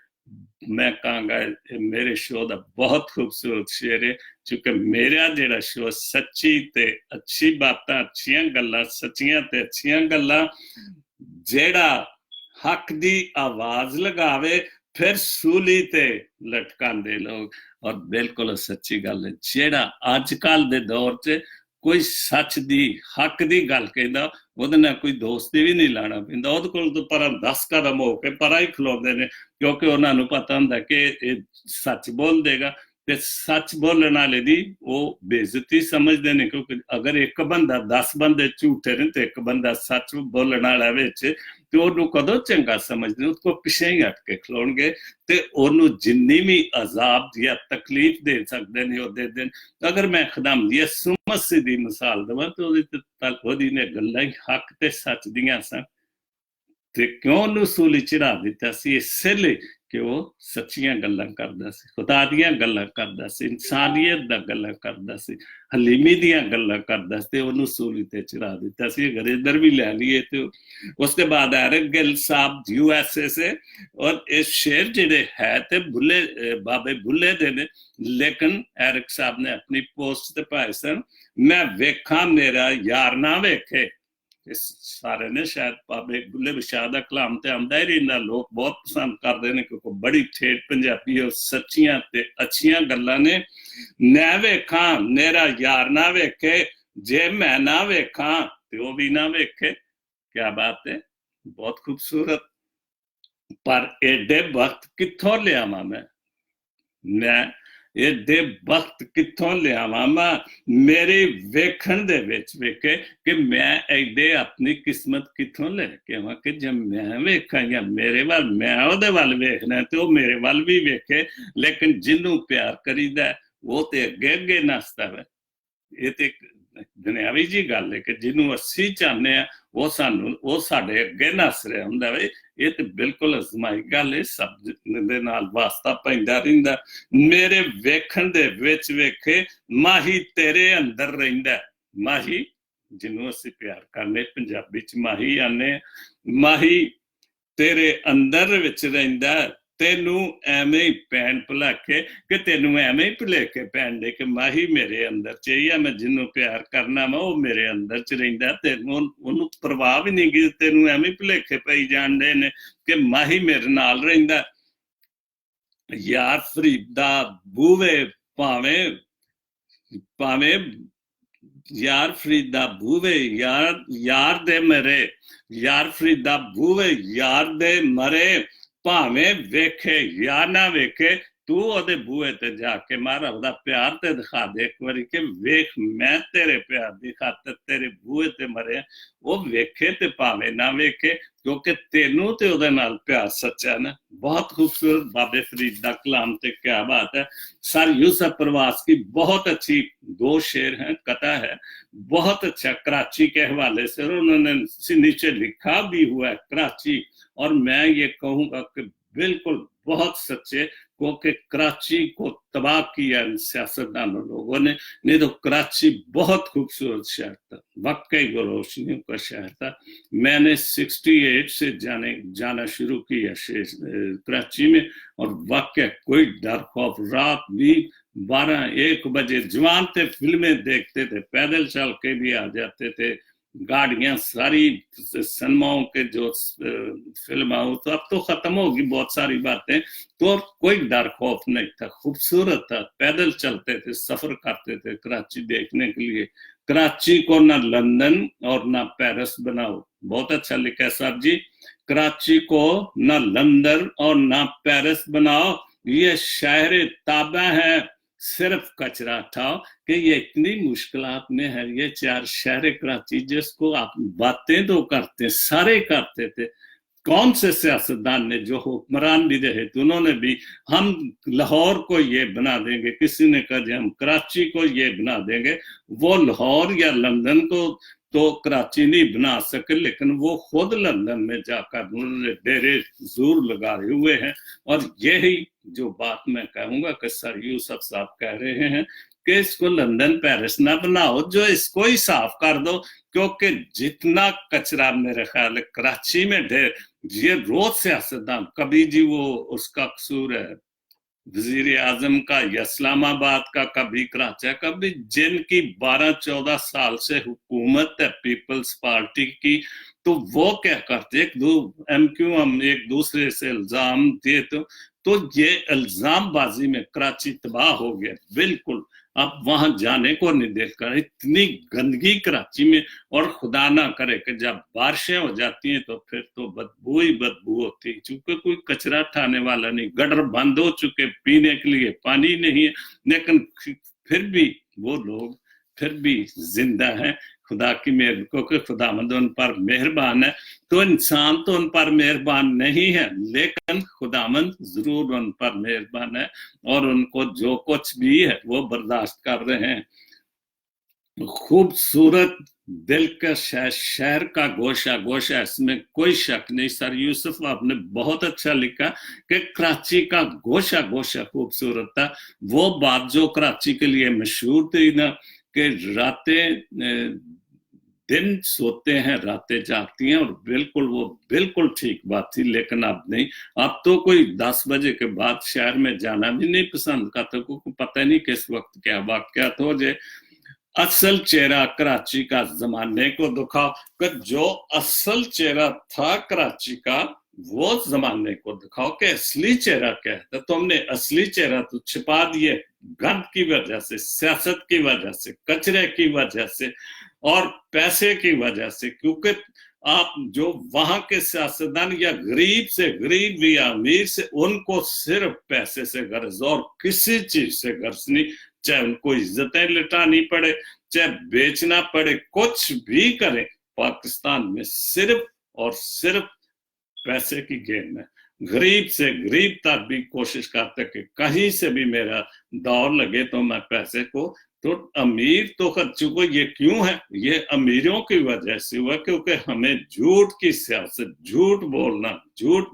Speaker 1: ਮੈਂ ਕਹਾਂਗਾ ਮੇਰੇ ਸ਼ੋਅ ਦਾ ਬਹੁਤ ਖੂਬਸੂਰਤ ਸ਼ੇਰ ਹੈ, ਕਿਉਂਕਿ ਮੇਰਾ ਜਿਹੜਾ ਸ਼ੋਅ ਸੱਚੀ ਤੇ ਅੱਛੀ ਬਾਤਾਂ, ਅੱਛੀਆਂ ਗੱਲਾਂ, ਸੱਚੀਆਂ ਤੇ ਅੱਛੀਆਂ ਗੱਲਾਂ, ਜਿਹੜਾ ਹੱਕ ਦੀ ਆਵਾਜ਼ ਲਗਾਵੇ ਫਿਰ ਸੂਲੀ ਤੇ ਲਟਕਾਉਂਦੇ ਲੋਕ। ਔਰ ਬਿਲਕੁਲ ਸੱਚੀ ਗੱਲ ਹੈ, ਜਿਹੜਾ ਅੱਜ ਕੱਲ ਦੇ ਦੌਰ 'ਚ ਕੋਈ ਸੱਚ ਦੀ ਹੱਕ ਦੀ ਗੱਲ ਕਹਿੰਦਾ, ਉਹਦੇ ਨਾਲ ਕੋਈ ਦੋਸਤੀ ਵੀ ਨਹੀਂ ਲਾਣਾ ਪੈਂਦਾ, ਉਹਦੇ ਕੋਲ ਤਾਂ ਪਰਾਂ 10 ਕਦਮ ਹੋ ਕੇ ਪਰਾਂ ਹੀ ਖਲੋਂਦੇ ਨੇ, ਕਿਉਂਕਿ ਉਹਨਾਂ ਨੂੰ ਪਤਾ ਹੁੰਦਾ ਕਿ ਇਹ ਸੱਚ ਬੋਲ ਦੇਗਾ, ਤੇ ਸੱਚ ਬੋਲਣ ਵਾਲੇ ਦੀ ਉਹ ਬੇਇੱਜ਼ਤੀ ਸਮਝਦੇ ਨੇ। ਕਿਉਂਕਿ ਅਗਰ ਇੱਕ ਬੰਦਾ 10 ਬੰਦੇ ਝੂਠੇ ਨੇ ਤੇ ਇੱਕ ਬੰਦਾ ਸੱਚ ਬੋਲਣ ਵਾਲਾ ਵਿੱਚ, ਤੇ ਉਹਨੂੰ ਕਦੋਂ ਚੰਗਾ ਸਮਝਦੇ, ਉਸ ਕੋਲ ਪਿੱਛੇ ਹੀ ਹਟ ਕੇ ਖਲੋਣਗੇ, ਤੇ ਉਹਨੂੰ ਜਿੰਨੀ ਵੀ ਅਜ਼ਾਬ ਜਾਂ ਤਕਲੀਫ ਦੇ ਸਕਦੇ ਨੇ ਉਹ ਦੇ ਦੇਣ। ਅਗਰ ਮੈਂ ਖੁਦਾਮ ਦੀ ਯਿਸੂ ਮਸੀਹ ਦੀ ਮਿਸਾਲ ਦੇਵਾਂ ਤੇ ਉਹਦੀ ਨੇ ਗੱਲਾਂ ਹੀ ਹੱਕ ਤੇ ਸੱਚ ਦੀਆਂ ਸਨ, ਤੇ ਕਿਉਂ ਉਹਨੂੰ ਸੂਲੀ ਚੜਾ ਦਿੱਤਾ ਸੀ? ਇਸੇ ਲਈ ਕਿ ਉਹ ਸੱਚੀਆਂ ਗੱਲਾਂ ਕਰਦਾ ਸੀ, ਖੁਦਾ ਦੀਆਂ ਗੱਲਾਂ ਕਰਦਾ ਸੀ, ਇਨਸਾਨੀਅਤ ਦਾ ਗੱਲਾਂ ਕਰਦਾ ਸੀ, ਹਲੀਮੀ ਦੀਆਂ ਗੱਲਾਂ ਕਰਦਾ ਸੀ, ਤੇ ਉਹਨੂੰ ਸੂਲੀ ਤੇ ਚੜਾ ਦਿੱਤਾ ਸੀ। ਅਗਰ ਇੱਧਰ ਵੀ ਲੈ ਲਈਏ ਤੇ ਉਸਕੇ ਬਾਅਦ ਐਰਿਕ ਗਿੱਲ ਸਾਹਿਬ USA ਸੇ, ਔਰ ਇਹ ਸ਼ੇਰ ਜਿਹੜੇ ਹੈ ਤੇ ਬੁੱਲੇ ਬਾਬੇ ਬੁੱਲੇ ਦੇ ਨੇ, ਲੇਕਿਨ ਐਰਿਕ ਸਾਹਿਬ ਨੇ ਆਪਣੀ ਪੋਸਟ ਤੇ ਪਾਏ ਸਨ, ਮੈਂ ਵੇਖਾਂ ਮੇਰਾ ਯਾਰ ਨਾ ਵੇਖੇ। ਇਸ ਸਾਰੇ ਨੇ ਸ਼ਾਇਦ ਬਾਬੇ ਬੁੱਲੇ ਬਸ਼ਾਹ ਦਾ ਕਲਾਮ ਤੇ ਆਉਂਦਾ ਹੀ ਰਹਿੰਦਾ, ਲੋਕ ਬਹੁਤ ਪਸੰਦ ਕਰਦੇ ਨੇ ਕਿਉਂਕਿ ਬੜੀ ਠੇਠ ਪੰਜਾਬੀ ਔਰ ਸੱਚੀਆਂ ਤੇ ਅੱਛੀਆਂ ਗੱਲਾਂ ਨੇ। ਮੈਂ ਵੇਖਾਂ ਮੇਰਾ ਯਾਰ ਨਾ ਵੇਖੇ, ਜੇ ਮੈਂ ਨਾ ਵੇਖਾਂ ਤੇ ਉਹ ਵੀ ਨਾ ਵੇਖੇ। ਕਿਆ ਬਾਤ ਹੈ, ਬਹੁਤ ਖੂਬਸੂਰਤ। ਪਰ ਐਡੇ ਵਕਤ ਕਿੱਥੋਂ ਲਿਆਵਾਂ ਮੈਂ ਇਹਦੇ ਵਕਤ ਕਿੱਥੋਂ ਲਿਆਵਾਂ ਮੈਂ, ਮੇਰੇ ਵੇਖਣ ਦੇ ਵਿੱਚ ਵੇਖੇ ਕਿ ਮੈਂ ਐਡੇ ਆਪਣੀ ਕਿਸਮਤ ਕਿੱਥੋਂ ਲੈ ਕੇ ਆਵਾਂ ਕਿ ਜੇ ਮੈਂ ਵੇਖਾਂ ਜਾਂ ਮੇਰੇ ਵੱਲ, ਮੈਂ ਉਹਦੇ ਵੱਲ ਵੇਖਣਾ ਤੇ ਉਹ ਮੇਰੇ ਵੱਲ ਵੀ ਵੇਖੇ। ਲੇਕਿਨ ਜਿਹਨੂੰ ਪਿਆਰ ਕਰੀਦਾ ਉਹ ਤੇ ਅੱਗੇ ਅੱਗੇ ਨੱਸਦਾ ਵਾ। ਇਹ ਤੇ ਦੁਨਿਆਵੀ ਜੀ ਗੱਲ ਹੈ ਕਿ ਜਿਹਨੂੰ ਅਸੀਂ ਚਾਹੁੰਦੇ ਆ ਉਹ ਸਾਡੇ ਅੱਗੇ ਨੱਸ ਰਿਹਾ ਹੁੰਦਾ ਵੇ। ਇਹ ਤੇ ਬਿਲਕੁਲ ਅਜ਼ਮਾਈ ਗੱਲ ਹੈ, ਸਭ ਦੇ ਨਾਲ ਵਾਸਤਾ ਪੈਂਦਾ ਰਹਿੰਦਾ। ਮੇਰੇ ਵੇਖਣ ਦੇ ਵਿੱਚ ਵੇਖੇ ਮਾਹੀ ਤੇਰੇ ਅੰਦਰ ਰਹਿੰਦਾ। ਮਾਹੀ ਜਿਹਨੂੰ ਅਸੀਂ ਪਿਆਰ ਕਰਨੇ, ਪੰਜਾਬੀ ਚ ਮਾਹੀ ਆਨੇ, ਮਾਹੀ ਤੇਰੇ ਅੰਦਰ ਵਿੱਚ ਰਹਿੰਦਾ। ਤੈਨੂੰ ਐਵੇਂ ਹੀ ਪੈਣ ਭੁਲੇਖੇ ਕਿ ਤੈਨੂੰ ਐਵੇਂ ਹੀ ਭੁਲੇਖੇ ਪੈਣ ਦੇ ਕਿ ਮਾਹੀ ਮੇਰੇ ਅੰਦਰ ਚਾਹੀਏ, ਮੈਂ ਜਿਹਨੂੰ ਪਿਆਰ ਕਰਨਾ ਵਾ ਉਹ ਮੇਰੇ ਅੰਦਰ ਚ ਰਹਿੰਦਾ। ਤੈਨੂੰ ਉਹਨੂੰ ਪ੍ਰਵਾਹ ਵੀ ਨਹੀਂ ਗੀ, ਤੈਨੂੰ ਐਵੇਂ ਭੁਲੇਖੇ ਪਈ ਜਾਂਦੇ ਨੇ ਕਿ ਮਾਹੀ ਮੇਰੇ ਨਾਲ ਰਹਿੰਦਾ। ਯਾਰ ਫਰੀਦਾ ਬੂਵੇ ਭਾਵੇਂ ਯਾਰ ਫਰੀਦਾ ਬੂਵੇ ਯਾਰ ਦੇ ਮਰੇ, ਯਾਰ ਫਰੀਦਾ ਬੂਵੇ ਯਾਰ ਦੇ ਮਰੇ, ਭਾਵੇਂ ਵੇਖੇ ਜਾਂ ਨਾ ਵੇਖੇ ਤੂੰ ਉਹਦੇ ਬੂਹੇ ਤੇ ਜਾ ਕੇ ਮਾਰਾ ਉਹਦਾ ਪਿਆਰ ਤੇ ਦਿਖਾ ਦੇ ਇੱਕ ਵਾਰੀ ਕਿ ਵੇਖ ਮੈਂ ਤੇਰੇ ਪਿਆਰ ਦੀ ਖਾਤਰ ਤੇਰੇ ਬੂਹੇ ਤੇ ਮਰਿਆ। ਉਹ ਵੇਖੇ ਤੇ ਭਾਵੇਂ ਨਾ ਵੇਖੇ, ਕਿਉਂਕਿ ਤੈਨੂੰ ਤੇ ਉਹਦੇ ਨਾਲ ਪਿਆਰ ਸੱਚਾ ਨਾ। बहुत खूबसूरत बाबे फरीद का कलाम ते क्या बात है। सर यूसुफ प्रवास की बहुत अच्छी 2 शेर हैं, कथा है, बहुत अच्छा कराची के हवाले से, और उन्होंने नीचे लिखा भी हुआ है कराची। और मैं ये कहूँगा कि बिल्कुल बहुत सच्चे, क्योंकि कराची को तबाह किया इन सियासतदानों लोगों ने। नहीं तो कराची बहुत खूबसूरत शहर था, वाकई वो रोशनियों का शहर था। मैंने 68 से जाना शुरू किया कराची में, और वाकई कोई डर खौफ, रात भी 12-1 बजे जवान थे, फिल्में देखते थे, पैदल चल के भी आ जाते थे, गाड़ियां सारी सिनेमाओं के जो फिल्म आओ, तो अब तो खत्म होगी बहुत सारी बातें, तो कोई डर खौफ नहीं था, खूबसूरत था, पैदल चलते थे, सफर करते थे कराची देखने के लिए। कराची को ना लंदन और ना पेरिस बनाओ, बहुत अच्छा लिखा है साहब जी, कराची को ना लंदन और ना पेरिस बनाओ, ये शहर ताबा है, सिर्फ कचरा उठाओ, कि ये इतनी मुश्किलात में है ये 4 शहर कराची, जिसको आप बातें तो करते सारे करते थे। कौन से सियासतदान ने, जो हुक्मरान भी रहे तो उन्होंने भी, हम लाहौर को ये बना देंगे, किसी ने कहा हम कराची को ये बना देंगे, वो लाहौर या लंदन को तो कराची नहीं बना सके, लेकिन वो खुद लंदन में जाकर उन्होंने डेरे जोर लगाए हुए हैं। और यही जो बात मैं कहूंगा कि सर यूसुफ साहब कह रहे हैं कि इसको लंदन पेरिस ना बनाओ, जो इसको ही साफ कर दो, क्योंकि जितना कचरा मेरे ख्याल है कराची में ढेर, ये रोज सियासतदान, कभी जी वो उसका कसूर है वजीर आजम का या इस्लामाबाद का, कभी कराची, कभी जिनकी 12-14 साल से हुकूमत है पीपल्स पार्टी की, तो वो क्या करते, हम एक दूसरे से इल्जाम दिए, तो ये इल्जामबाजी में कराची तबाह हो गया बिल्कुल। अब वहां जाने को नहीं देखा, इतनी गंदगी कराची में, और खुदा ना करे कि जब बारिशें हो जाती हैं तो फिर तो बदबू ही बदबू होती है, चूंकि कोई कचरा उठाने वाला नहीं, गटर बंद हो चुके, पीने के लिए पानी नहीं है, लेकिन फिर भी वो लोग फिर भी जिंदा हैं, खुदा की मेहर, क्योंकि खुदावंद उन पर मेहरबान है। तो इंसान तो उन पर मेहरबान नहीं है, लेकिन खुदावंद जरूर उन पर मेहरबान है, और उनको जो कुछ भी है वो बर्दाश्त कर रहे हैं। खूबसूरत दिलकश है, शहर का गोशा गोशा, इसमें कोई शक नहीं। सर यूसुफ आपने बहुत अच्छा लिखा कि कराची का गोशा गोशा खूबसूरत था। वो बात जो कराची के लिए मशहूर थी ना, कि रातें दिन सोते हैं रातें जागती हैं, और बिल्कुल वो बिल्कुल ठीक बात थी, लेकिन अब नहीं। अब तो कोई 10 बजे के बाद शहर में जाना भी नहीं पसंद करता, क्योंकि पता नहीं किस वक्त क्या वाकयात हो जाए। असल चेहरा कराची का जमाने को दिखाओ, कि जो असल चेहरा था कराची का वो जमाने को दिखाओ, कि असली चेहरा क्या है। तो तुमने असली चेहरा तो छिपा दिए, गंद की वजह से, सियासत की वजह से, कचरे की वजह से, और पैसे की वजह से, क्योंकि आप जो वहां के सियासतदान या गरीब से गरीब या अमीर से, उनको सिर्फ पैसे से गर्ज और किसी चीज से गर्ज नहीं, चाहे उनको इज्जतें लुटानी पड़े, चाहे बेचना पड़े, कुछ भी करें, पाकिस्तान में सिर्फ और सिर्फ पैसे की गेम है। गरीब से गरीब तक भी कोशिश करते कि कहीं से भी मेरा दौर लगे तो मैं पैसे को, तो अमीर तो खर्चों को, ये क्यों है, ये अमीरों की वजह से हुआ, क्योंकि हमें झूठ की सियासत, झूठ बोलना, झूठ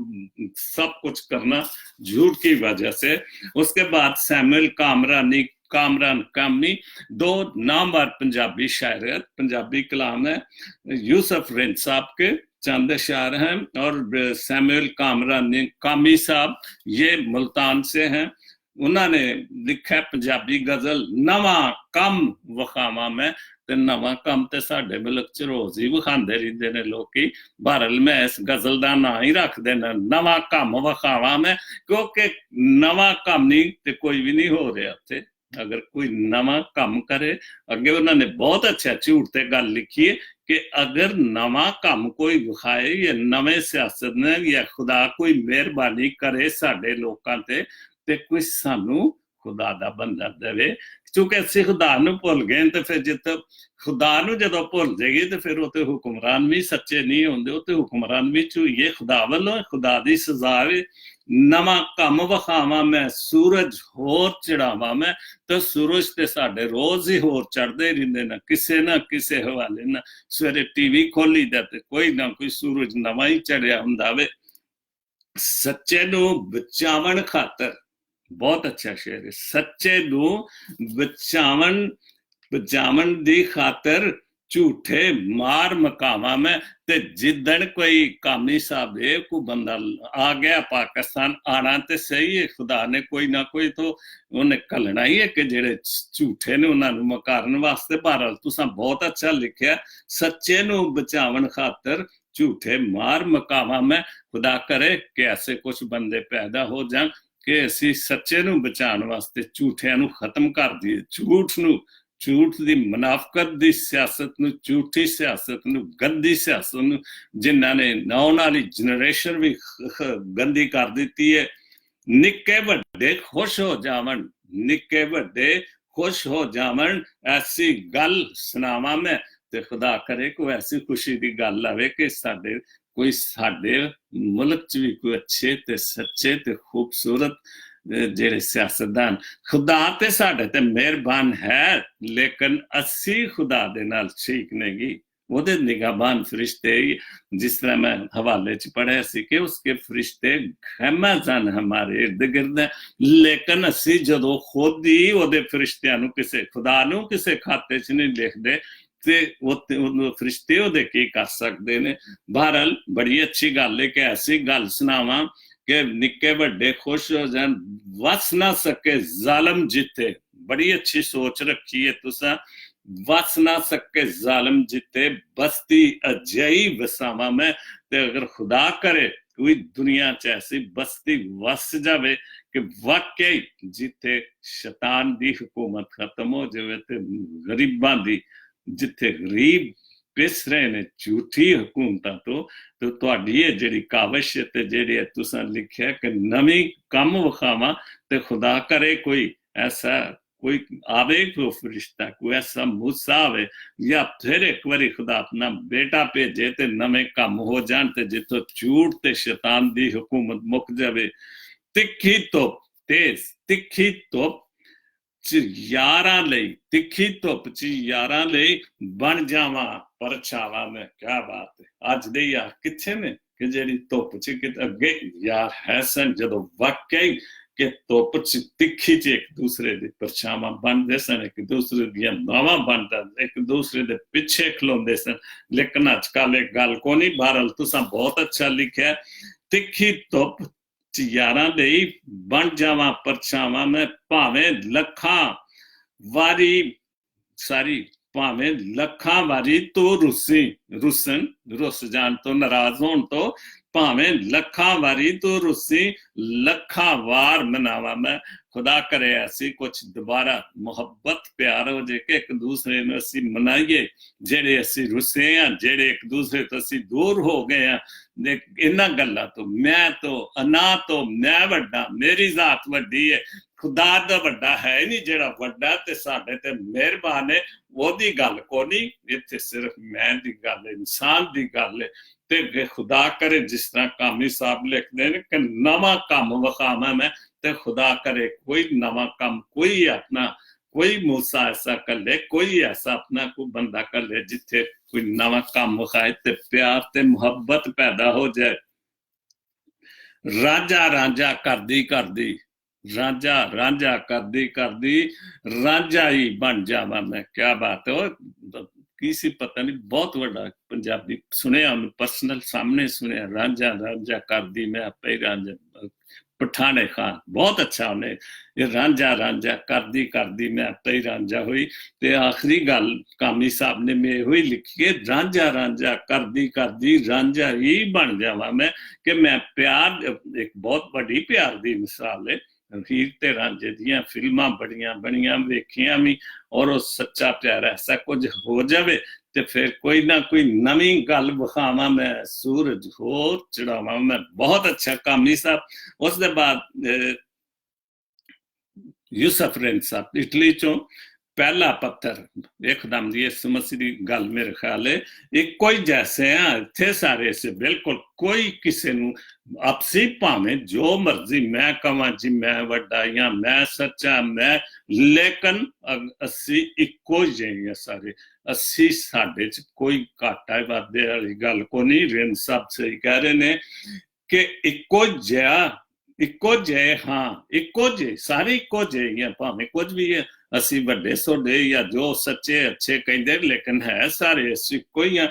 Speaker 1: सब कुछ करना झूठ की वजह से। उसके बाद सैमुअल कामरान कामनी, 2 नामवर पंजाबी शायर, पंजाबी कलाम है, यूसुफ रिंच साहब के चंद शायर हैं, और सैमुअल कामी साहब ये मुल्तान से हैं। उन्होंने लिखा पंजाबी गजल नवा कम वखावा में, ते नवा कम ते साडे मुल्क च रोज ही विखांदे रहिंदे ने लोकी, बहरहाल मैं इस गजल का ना ही रख देना नवा कम वखावा में, क्योंकि नवा कम नहीं ते कोई भी नहीं हो रहा थे। अगर कोई नवा कम करे, अगे उन्होंने बहुत अच्छा झूठ ते गल लिखी है कि अगर नवा कम कोई विखाए या नवे सियासत ने या खुदा कोई मेहरबानी करे साडे लोकां ते, ते कोई सानू खुदा दा बंदा देवे। क्योंकि असं खुदा नू भुल गए, तो फिर जित खुदा नू जदों भुल जाएगी तो फिर वो हुक्मरान भी सच्चे नहीं होंगे, वो हुक्मरान भी झूठे, खुदा वालों खुदा दी सजा है। नवा कम वखावा मैं सूरज होर चढ़ावा मैं, तो सूरज ते साडे रोज ही होर चढ़ते रहिंदे ने, किसे ना किसे हवाले ना, सवेरे टीवी खोली दा ते कोई ना कोई सूरज नवा ही चढ़िया हुंदा वे। सच्चे नू बचावन खातर बहुत अच्छा शेर है। सच्चे नू बचावन दी खातर झूठे मार मकावा में। ते जिदन कोई कामी साहब को बंदा आ गया पाकिस्तान, आना ते सही है, खुदा ने कोई ना कोई तो उन्हें कलना ही है कि जेड़े झूठे ने उन्होंने मकारन वास्ते। बहरहाल तुसा बहुत अच्छा लिखा, सच्चे नू बचावन खातर झूठे मार मकावा में। खुदा करे कि ऐसे कुछ बंदे पैदा हो जान कि असी सच्चे नू बचाने वास्ते झूठियां नू खत्म कर दिए। झूठ दी मुनाफकत दी सियासत नू, झूठी सियासत नू, गंदी सियासत नू जिन्हां ने आउण वाली जनरेशन भी गंदी कर दी है। निक्के वड्डे खुश हो जावन, निक्के वड्डे खुश हो जावन, ऐसी गल सुनावा मैं ते खुदा करे कोई ऐसी खुशी की गल आवे कि साडे कोई साडे मुल्क च भी कोई अच्छे ते सच्चे ते खूबसूरत जेड़े सियासतदान। खुदा ते साडे ते मेहरबान है, लेकिन असी खुदा दे नाल ठीक नहीं। ਉਹਦੇ ਨਿਗਾਹਬਾਨ फरिश्ते, जिस तरह मैं हवाले च पढ़िया सी कि उसके फरिश्ते खैमा जन हमारे इर्द गिर्द है, लेकिन असी जदों खुद ही ਉਹਦੇ फरिश्तिਆਂ ਨੂੰ ਕਿਸੇ खुदा ਨੂੰ ਕਿਸੇ ਖਾਤੇ ਚ नहीं लिखते ਤੇ ਉਹ फरिश्ते ਉਹਦੇ ਕੀ कर सकते ने। बहरहाल बड़ी अच्छी गल है कि ऐसी गल सुनावां कि निक्के वड्डे खुश हो जान, वस ना सके जालम जिते। बड़ी अच्छी सोच रखी है तुसा। वस ना सके जालम जिते, बस्ती अजई वसावा में। ते अगर खुदा करे कोई दुनिया च ऐसी बस्ती वस जावे कि वाकई जिथे शैतान दी हुकूमत खत्म हो जाए, ते गरीबां दी, जिथे गरीब पिस रहे ने झूठी हुकूमतां तो तुहाडी ये जिहड़ी काविश ते जिहड़ी तुसां लिखिया कि नवीं कम विखावां, ते खुदा करे कोई ऐसा कोई आवे, कोई फरिश्ता, कोई ऐसा मूसा आवे, या फिर एक बारी खुदा अपना बेटा भेजे ते नवे कम हो जान, ते जिथों झूठ ते शैतान दी हुकूमत मुक जावे। तिखी धुप तेज, तिखी धुप च यारां लई, तिखी धुप च यारां लई बन जावां परछावां में। क्या बात है। अज दे यार किथे ने कि जेहड़ी धुप च कि अगे यार है सन, जदों वाकई कि धुप च तिखी च एक दूसरे दे परछावां बनदे सन, एक दूसरे दियां बावां बनदा, एक दूसरे दे पिछे खलोंदे सन। लेकिन अजकल एक गल को नहीं। बहरहाल तुसां बहुत अच्छा लिखिया, तिखी धुप च यारां लई बन जावां परछावां में। भावें लखां वारी सारी, भावें लखां वारी तो रुसन रुस जान तो, नाराज होण तो, भावें लखां वारी तो रुसी, लखां वार मनावा मैं। खुदा करे ऐसी कुछ दोबारा मुहब्बत प्यार हो जाए कि एक दूसरे नूं असीं मनाइए, जेड़े असीं रुसे हैं, जेड़े एक दूसरे तो असीं दूर हो गए हैं। इन्हां गल्लां तो मैं तो अना तो मैं वड्डा, मेरी जात वड्डी है, खुदा दा वड्डा है ही नहीं। जेड़ा वड्डा ते साडे ते मेहरबान है, ओदी गल को नहीं। इत्थे सिर्फ मैं दी गल, इंसान दी गल है। ते खुदा करे जिस तरह कामी साहब लिखते हैं कि नवा कम विखावा मैं, ते खुदा करे कोई नवा कम कोई अपना, कोई मूसा ऐसा कर ले, कोई ऐसा अपना कोई बंदा कर ले जिथे कोई नवा कम विखाए ते प्यार ते मुहब्बत पैदा हो जाए। रांझा रांझा करदी करदी, रांझा रांझा करदी करदी, रांझा ही बन जावा मैं। क्या बात है। किसी पता नहीं बहुत बड़ा पंजाबी सुनिया, पर्सनल सामने सुनिया, रांझा रांझा करदी मैं आपे ही रांझा। पठाने खान बहुत अच्छा उन्हें ये रांझा रांझा करदी करदी मैं आपे ही रांझा हुई। ते आखिरी गल कामी साहब ने मैं हुई लिखी है, रांझा रांझा करदी करदी रांझा ही बन जावा मैं। कि मैं प्यार, एक बहुत बड़ी प्यार दी मिसाल है। हीर ते रांझे दियां फिल्मां बड़ियां बड़ियां वेखियां भी, और वो सच्चा प्यार ऐसा कुछ हो जावे ते फिर कोई ना कोई नवी गल विखावा मैं, सूरज होर चढ़ावा मैं। बहुत अच्छा कामी साहब। उस दे बाद यूसुफ रिंद साहब इटली चो, पहला पत्थर, एकदम यीशु मसीह की गल मेरे ख्याल है इको ही जैसे हैं इत्थे सारे से बिल्कुल कोई किसी नूं आपसी भावें जो मर्जी मैं कहां जी मैं वड्डा या मैं सच्चा मैं, लेकिन असी इको जिहे हैं सारे। असी साडे च कोई घाटा वाधे वाली गल को नहीं। रिंद साहब सही कह रहे ने कि इको जिहा ਇੱਕੋ ਜਿਹੇ ਹਾਂ, ਇੱਕੋ ਜਿਹੇ ਸਾਰੇ ਇੱਕੋ ਜਿਹੇ ਆ, ਭਾਵੇਂ ਕੁਝ ਵੀ ਹੈ ਅਸੀਂ ਵੱਡੇ ਸੋਡੇ ਜਾਂ ਜੋ ਸੱਚੇ ਅੱਛੇ ਕਹਿੰਦੇ, ਲੇਕਿਨ ਹੈ ਸਾਰੇ ਅਸੀਂ ਇੱਕੋ ਹੀ ਆ।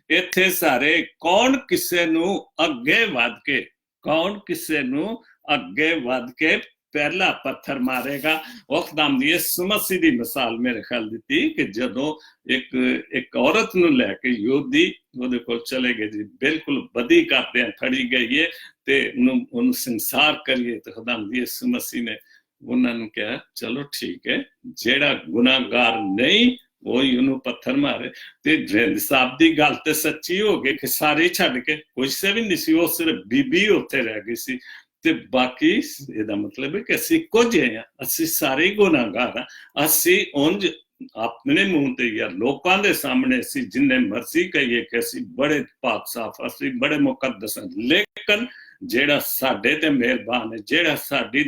Speaker 1: ਇੱਥੇ ਸਾਰੇ ਕੌਣ ਕਿਸੇ ਨੂੰ ਅੱਗੇ ਵੱਧ ਕੇ, ਕੌਣ ਕਿਸੇ ਨੂੰ ਅੱਗੇ ਵੱਧ ਕੇ ਪਹਿਲਾ ਪੱਥਰ ਮਾਰੇਗਾ। ਉਹ ਖੁਦਾਮ ਦੀ ਯਿਸੂ ਮਸੀਹ ਦੀ ਮਿਸਾਲ ਮੇਰੇ ਖਿਆਲ ਦਿੱਤੀ ਕਿ ਜਦੋਂ ਇੱਕ ਔਰਤ ਨੂੰ ਲੈ ਕੇ ਯਹੂਦੀ ਉਹਦੇ ਕੋਲ ਚਲੇ ਗਏ ਜੀ, ਬਿਲਕੁਲ ਬਦੀ ਕਰਦੇ ਖੜੀ ਗਈ ਹੈ ਤੇ ਉਹਨੂੰ ਸੰਸਾਰ ਕਰੀਏ, ਤੇ ਖੁਦਾਮ ਦੀ ਯਿਸੂ ਮਸੀਹ ਨੇ ਉਹਨਾਂ ਨੂੰ ਕਿਹਾ ਚਲੋ ਠੀਕ ਹੈ, ਜਿਹੜਾ ਗੁਨਾਹਗਾਰ ਨਹੀਂ ਉਹੀ ਉਹਨੂੰ ਪੱਥਰ ਮਾਰੇ। ਤੇ ਜਿੰਦ ਸਾਹਿਬ ਦੀ ਗੱਲ ਤੇ ਸੱਚੀ ਹੋ ਗਈ ਕਿ ਸਾਰੇ ਛੱਡ ਕੇ ਕੋਈ ਵੀ ਨਹੀਂ ਸੀ, ਉਹ ਸਿਰਫ ਬੀਬੀ ਉੱਥੇ ਰਹਿ ਗਈ ਸੀ। ਤੇ ਬਾਕੀ ਇਹਦਾ ਮਤਲਬ ਹੈ ਕਿ ਅਸੀਂ ਇੱਕੋ ਜਿਹੇ ਆ, ਅਸੀਂ ਸਾਰੇ ਗੁਨਾਹਗਾਰ ਆ। ਅਸੀਂ ਉਂਝ ਆਪਣੇ ਮੂੰਹ ਤੇ ਜਾਂ ਲੋਕਾਂ ਦੇ ਸਾਹਮਣੇ ਅਸੀਂ ਜਿੰਨੇ ਮਰਜ਼ੀ ਕਹੀਏ ਕਿ ਅਸੀਂ ਬੜੇ ਪਾਕ ਸਾਫ, ਅਸੀਂ ਬੜੇ ਮੁਕੱਦਸ ਹਾਂ, ਲੇਕਿਨ ਜਿਹੜਾ ਸਾਡੇ ਤੇ ਮਿਹਰਬਾਨ ਹੈ, ਜਿਹੜਾ ਸਾਡੀ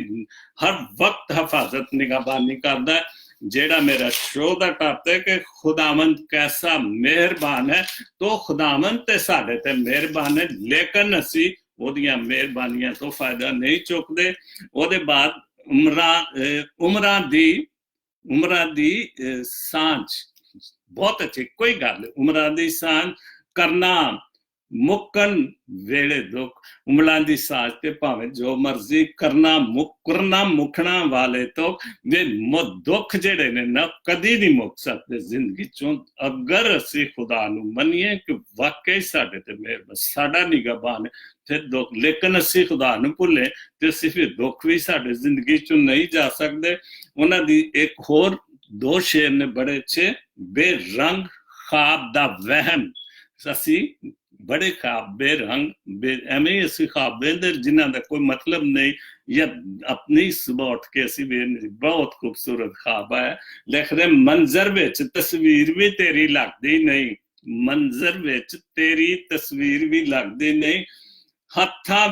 Speaker 1: ਹਰ ਵਕਤ ਹਿਫਾਜ਼ਤ ਨਿਗਾਹਬਾਨੀ ਕਰਦਾ, ਜਿਹੜਾ ਮੇਰਾ ਸ਼ੋਅ ਦਾ ਟਾਪ ਹੈ ਕਿ ਖੁਦਾਵੰਦ कैसा ਮਿਹਰਬਾਨ ਹੈ, तो ਖੁਦਾਵੰਦ ਤੇ ਸਾਡੇ ਤੇ ਮਿਹਰਬਾਨ ਹੈ, ਲੇਕਿਨ ਅਸੀਂ ਉਹਦੀਆਂ ਮਿਹਰਬਾਨੀਆਂ ਤੋਂ ਫਾਇਦਾ ਨਹੀਂ ਚੁੱਕਦੇ। ਉਹਦੇ ਬਾਅਦ ਉਮਰਾਂ ਦੀ ਸਾਂਝ, ਬਹੁਤ ਅੱਛੀ ਕੋਈ ਗੱਲ, ਉਮਰਾਂ ਦੀ ਸਾਂਝ ਕਰਨਾ ਮੁੱਕਣ ਵੇਲੇ ਦੁੱਖ। ਉਮਰਾਂ ਦੀ ਸਾਂਝ ਤੇ ਭਾਵੇਂ ਜੋ ਮਰਜ਼ੀ ਕਰਨਾ ਮੁੱਕਣਾ ਵਾਲੇ ਤੋਂ ਦੁੱਖ ਜਿਹੜੇ ਨੇ ਨਾ ਕਦੀ ਨਹੀਂ ਮੁੱਕ ਸਕਦੇ ਜ਼ਿੰਦਗੀ ਚੋਂ, ਅਗਰ ਅਸੀਂ ਖੁਦਾ ਨੂੰ ਮੰਨੀਏ ਕਿ ਵਾਕਈ ਸਾਡੇ ਤੇ ਮਿਹਰਬਾਨ, ਸਾਡਾ ਨਿਗਾਹਬਾਨ ਤੇ ਦੁੱਖ, ਲੇਕਿਨ ਅਸੀਂ ਖੁਦਾ ਨੂੰ ਭੁੱਲੇ ਤੇ ਅਸੀਂ ਫਿਰ ਦੁੱਖ ਵੀ ਸਾਡੇ ਜ਼ਿੰਦਗੀ ਚੋਂ ਨਹੀਂ ਜਾ ਸਕਦੇ। ਉਹਨਾਂ ਦੀ ਇੱਕ ਹੋਰ ਦੋ ਸ਼ੇਰ ਨੇ ਬੜੇ ਅੱਛੇ, ਬੇਰੰਗ ਖਾਬ ਦਾ ਵਹਿਮ। ਅਸੀਂ ਬੜੇ ਖਾਬ ਬੇਰੰਗ ਐਵੇਂ ਅਸੀਂ ਖਾਬ ਵੇਂਦੇ ਜਿਨ੍ਹਾਂ ਦਾ ਕੋਈ ਮਤਲਬ ਨਹੀਂ, ਜਾਂ ਆਪਣੀ ਸੁਬਹ ਉੱਠ ਕੇ ਅਸੀਂ ਬਹੁਤ ਖੂਬਸੂਰਤ ਖਾਬ ਆਇਆ, ਲਿਖਦੇ ਮੰਜ਼ਰ ਵਿੱਚ ਤਸਵੀਰ ਵੀ ਤੇਰੀ ਲੱਗਦੀ ਨਹੀਂ, ਮੰਜ਼ਰ ਵਿੱਚ ਤੇਰੀ ਤਸਵੀਰ ਵੀ ਲੱਗਦੀ ਨਹੀਂ, ਹੱਥਾਂ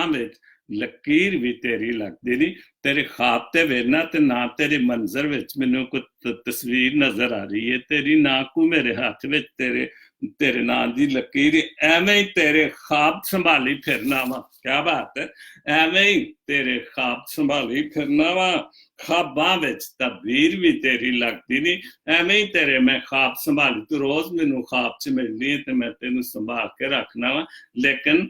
Speaker 1: ਵਿੱਚ ਲਕੀਰ ਵੀ ਤੇਰੀ ਲੱਗਦੀ ਨਹੀਂ। ਤੇਰੇ ਖਾਬ ਤੇ ਵੇਖਣਾ ਤੇ ਨਾ ਤੇਰੇ ਮੰਜ਼ਰ ਵਿੱਚ ਮੈਨੂੰ ਕੋਈ ਤਸਵੀਰ ਨਜ਼ਰ ਆ ਰਹੀ ਹੈ ਤੇਰੀ, ਨਾ ਕੋ ਮੇਰੇ ਹੱਥ ਵਿੱਚ ਤੇਰੇ ਨਾਂ ਦੀ ਲਕੀਰ, ਐਵੇਂ ਹੀ ਤੇਰੇ ਖਾਬ ਸੰਭਾਲੀ ਫਿਰਨਾ ਵਾ। ਕਿਆ ਬਾਤ ਹੈ, ਐਵੇਂ ਹੀ ਤੇਰੇ ਖਾਬ ਸੰਭਾਲੀ ਫਿਰਨਾ ਵਾ, ਖਾਬਾਂ ਵਿੱਚ ਤਬਦੀਰ ਵੀ ਤੇਰੀ ਲੱਗਦੀ ਨਹੀਂ, ਐਵੇਂ ਹੀ ਤੇਰੇ ਮੈਂ ਖਾਬ ਸੰਭਾਲੀ, ਤੂੰ ਰੋਜ਼ ਮੈਨੂੰ ਖਾਬ ਚ ਮਿਲਦੀ ਹੈ ਤੇ ਮੈਂ ਤੈਨੂੰ ਸੰਭਾਲ ਕੇ ਰੱਖਣਾ ਵਾ, ਲੇਕਿਨ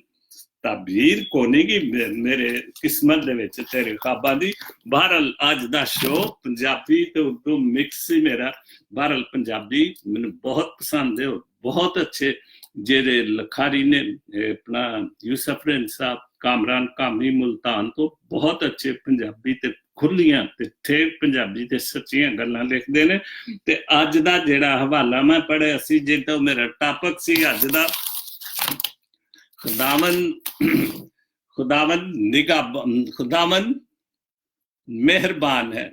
Speaker 1: ਤਬਦੀਰ ਕੋ ਨਹੀਂ ਗੀ ਮੇਰੇ ਕਿਸਮਤ ਦੇ ਵਿੱਚ ਤੇਰੇ ਖਾਬਾਂ ਦੀ। ਬਹਰਹਾਲ ਅੱਜ ਦਾ ਸ਼ੋਅ ਪੰਜਾਬੀ ਤੇ ਉਰਦੂ ਮਿਕਸ ਹੀ ਮੇਰਾ, ਬਹਰਹਾਲ ਪੰਜਾਬੀ ਮੈਨੂੰ ਬਹੁਤ ਪਸੰਦ ਹੈ, ਬਹੁਤ ਅੱਛੇ ਜਿਹੜੇ ਲਖਾਰੀ ਨੇ ਆਪਣਾ ਯੂਸਫ ਰੈਨ ਸਾਹਿਬ, ਕਾਮਰਾਨ ਕਾਮੀ ਮੁਲਤਾਨ ਤੋਂ ਬਹੁਤ ਅੱਛੇ ਪੰਜਾਬੀ ਤੇ ਖੁੱਲੀਆਂ ਤੇ ਠੇਠ ਪੰਜਾਬੀ ਤੇ ਸੱਚੀਆਂ ਗੱਲਾਂ ਲਿਖਦੇ ਨੇ। ਤੇ ਅੱਜ ਦਾ ਜਿਹੜਾ ਹਵਾਲਾ ਮੈਂ ਪੜ੍ਹਿਆ ਸੀ, ਜਿਹੜਾ ਮੇਰਾ ਟਾਪਕ ਸੀ ਅੱਜ ਦਾ, खुदावन मेहरबान है,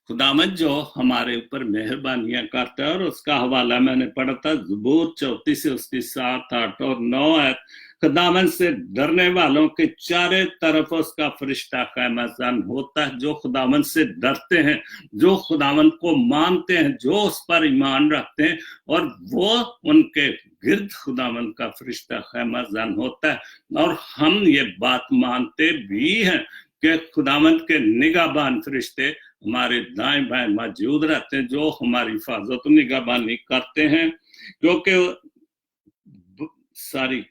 Speaker 1: खुदावन जो हमारे ऊपर मेहरबानियां करता है। और उसका हवाला मैंने पढ़ा था ज़बूर 34 से उसकी 7, 8 और 9 आयत। खुदावन से डरने वालों के चारे तरफ उसका फरिश्ता क़यामतन होता है। जो खुदावन से डरते हैं, जो खुदावन को मानते हैं, जो उस पर ईमान रखते हैं, और वो उनके गिर्द खुदावन का फरिश्ता क़यामतन होता है। और हम ये बात मानते भी हैं कि खुदावन के निगाहबान फरिश्ते हमारे दाएं बाएं मौजूद रहते हैं, जो हमारी हिफाजत निगाहबानी करते हैं, क्योंकि सारी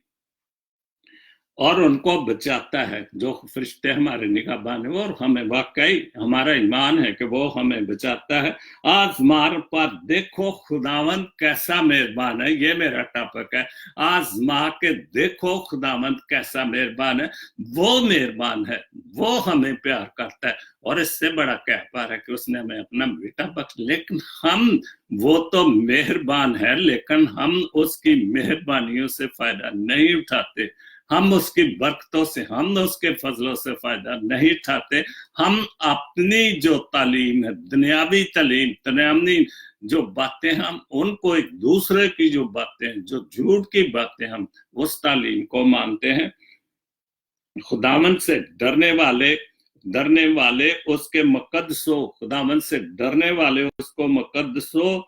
Speaker 1: और उनको बचाता है। जो फरिश्ते हमारे निगाहबान है और हमें वाकई हमारा ईमान है कि वो हमें बचाता है। आज़मार पर देखो खुदावंद कैसा मेहरबान है, ये मेरा टॉपिक है। आज़मा के देखो खुदावंद कैसा मेहरबान है, वो मेहरबान है, वो हमें प्यार करता है। और इससे बड़ा क्या प्यार है कि उसने हमें अपना बेटा बख्श। लेकिन हम, वो तो मेहरबान है, लेकिन हम उसकी मेहरबानियों से फायदा नहीं उठाते, हम उसकी बरकतों से, हम उसके फजलों से फायदा नहीं उठाते। हम अपनी जो तालीम है, दुनियावी तालीम, दुनियावी जो बातें, हम उनको, एक दूसरे की जो बातें, जो झूठ की बातें, हम उस तालीम को मानते हैं। खुदावन से डरने वाले उसके मुकद्दसो, खुदावन से डरने वाले उसको मुकद्दसो,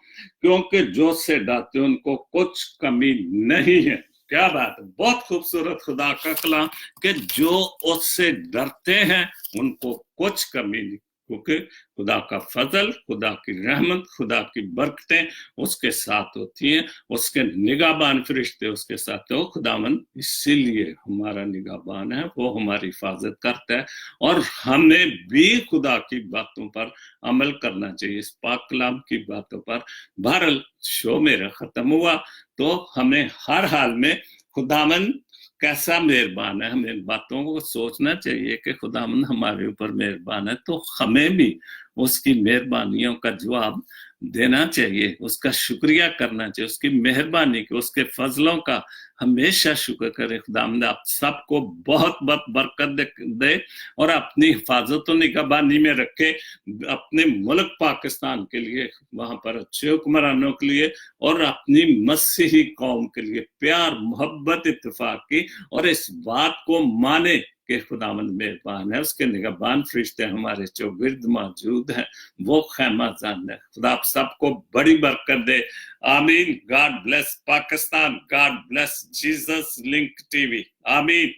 Speaker 1: क्योंकि जो से डरते उनको कुछ कमी नहीं है। क्या बात है, बहुत खूबसूरत खुदा का कलाम कि जो उससे डरते हैं उनको कुछ कमी नहीं, क्योंकि खुदा का फजल, खुदा की रहमत, खुदा की बरकतें उसके साथ होती हैं, उसके निगाहबान फरिश्ते उसके साथ हो। खुदावन इसीलिए हमारा निगाहबान है, वो हमारी हिफाजत करता है और हमें भी खुदा की बातों पर अमल करना चाहिए, इस पाक कलाम की बातों पर। बहरहाल शो मेरा खत्म हुआ, तो हमें हर हाल में खुदावन कैसा मेहरबान है, हमें बातों को सोचना चाहिए कि खुदावन हमारे ऊपर मेहरबान है, तो हमें भी उसकी मेहरबानियों का जवाब देना चाहिए, उसका शुक्रिया करना चाहिए, उसकी मेहरबानी के, उसके फजलों का हमेशा शुक्र करें। खुदावंद आप सबको बहुत बहुत बरकत दे और अपनी हिफाजत और निगहबानी में रखे, अपने मुल्क पाकिस्तान के लिए, वहां पर अच्छे हुक्मरानों के लिए और अपनी मसीही कौम के लिए प्यार, मोहब्बत, इत्तेफाक की, और इस बात को माने कि खुदावंद मेहरबान है, उसके निगहबान फरिश्ते हमारे चौगिर्द मौजूद हैं, वो खैमा जान है। खुदा आप सबको बड़ी बरकत दे, आमीन। God bless Pakistan, God bless Jesus link TV, आमीन।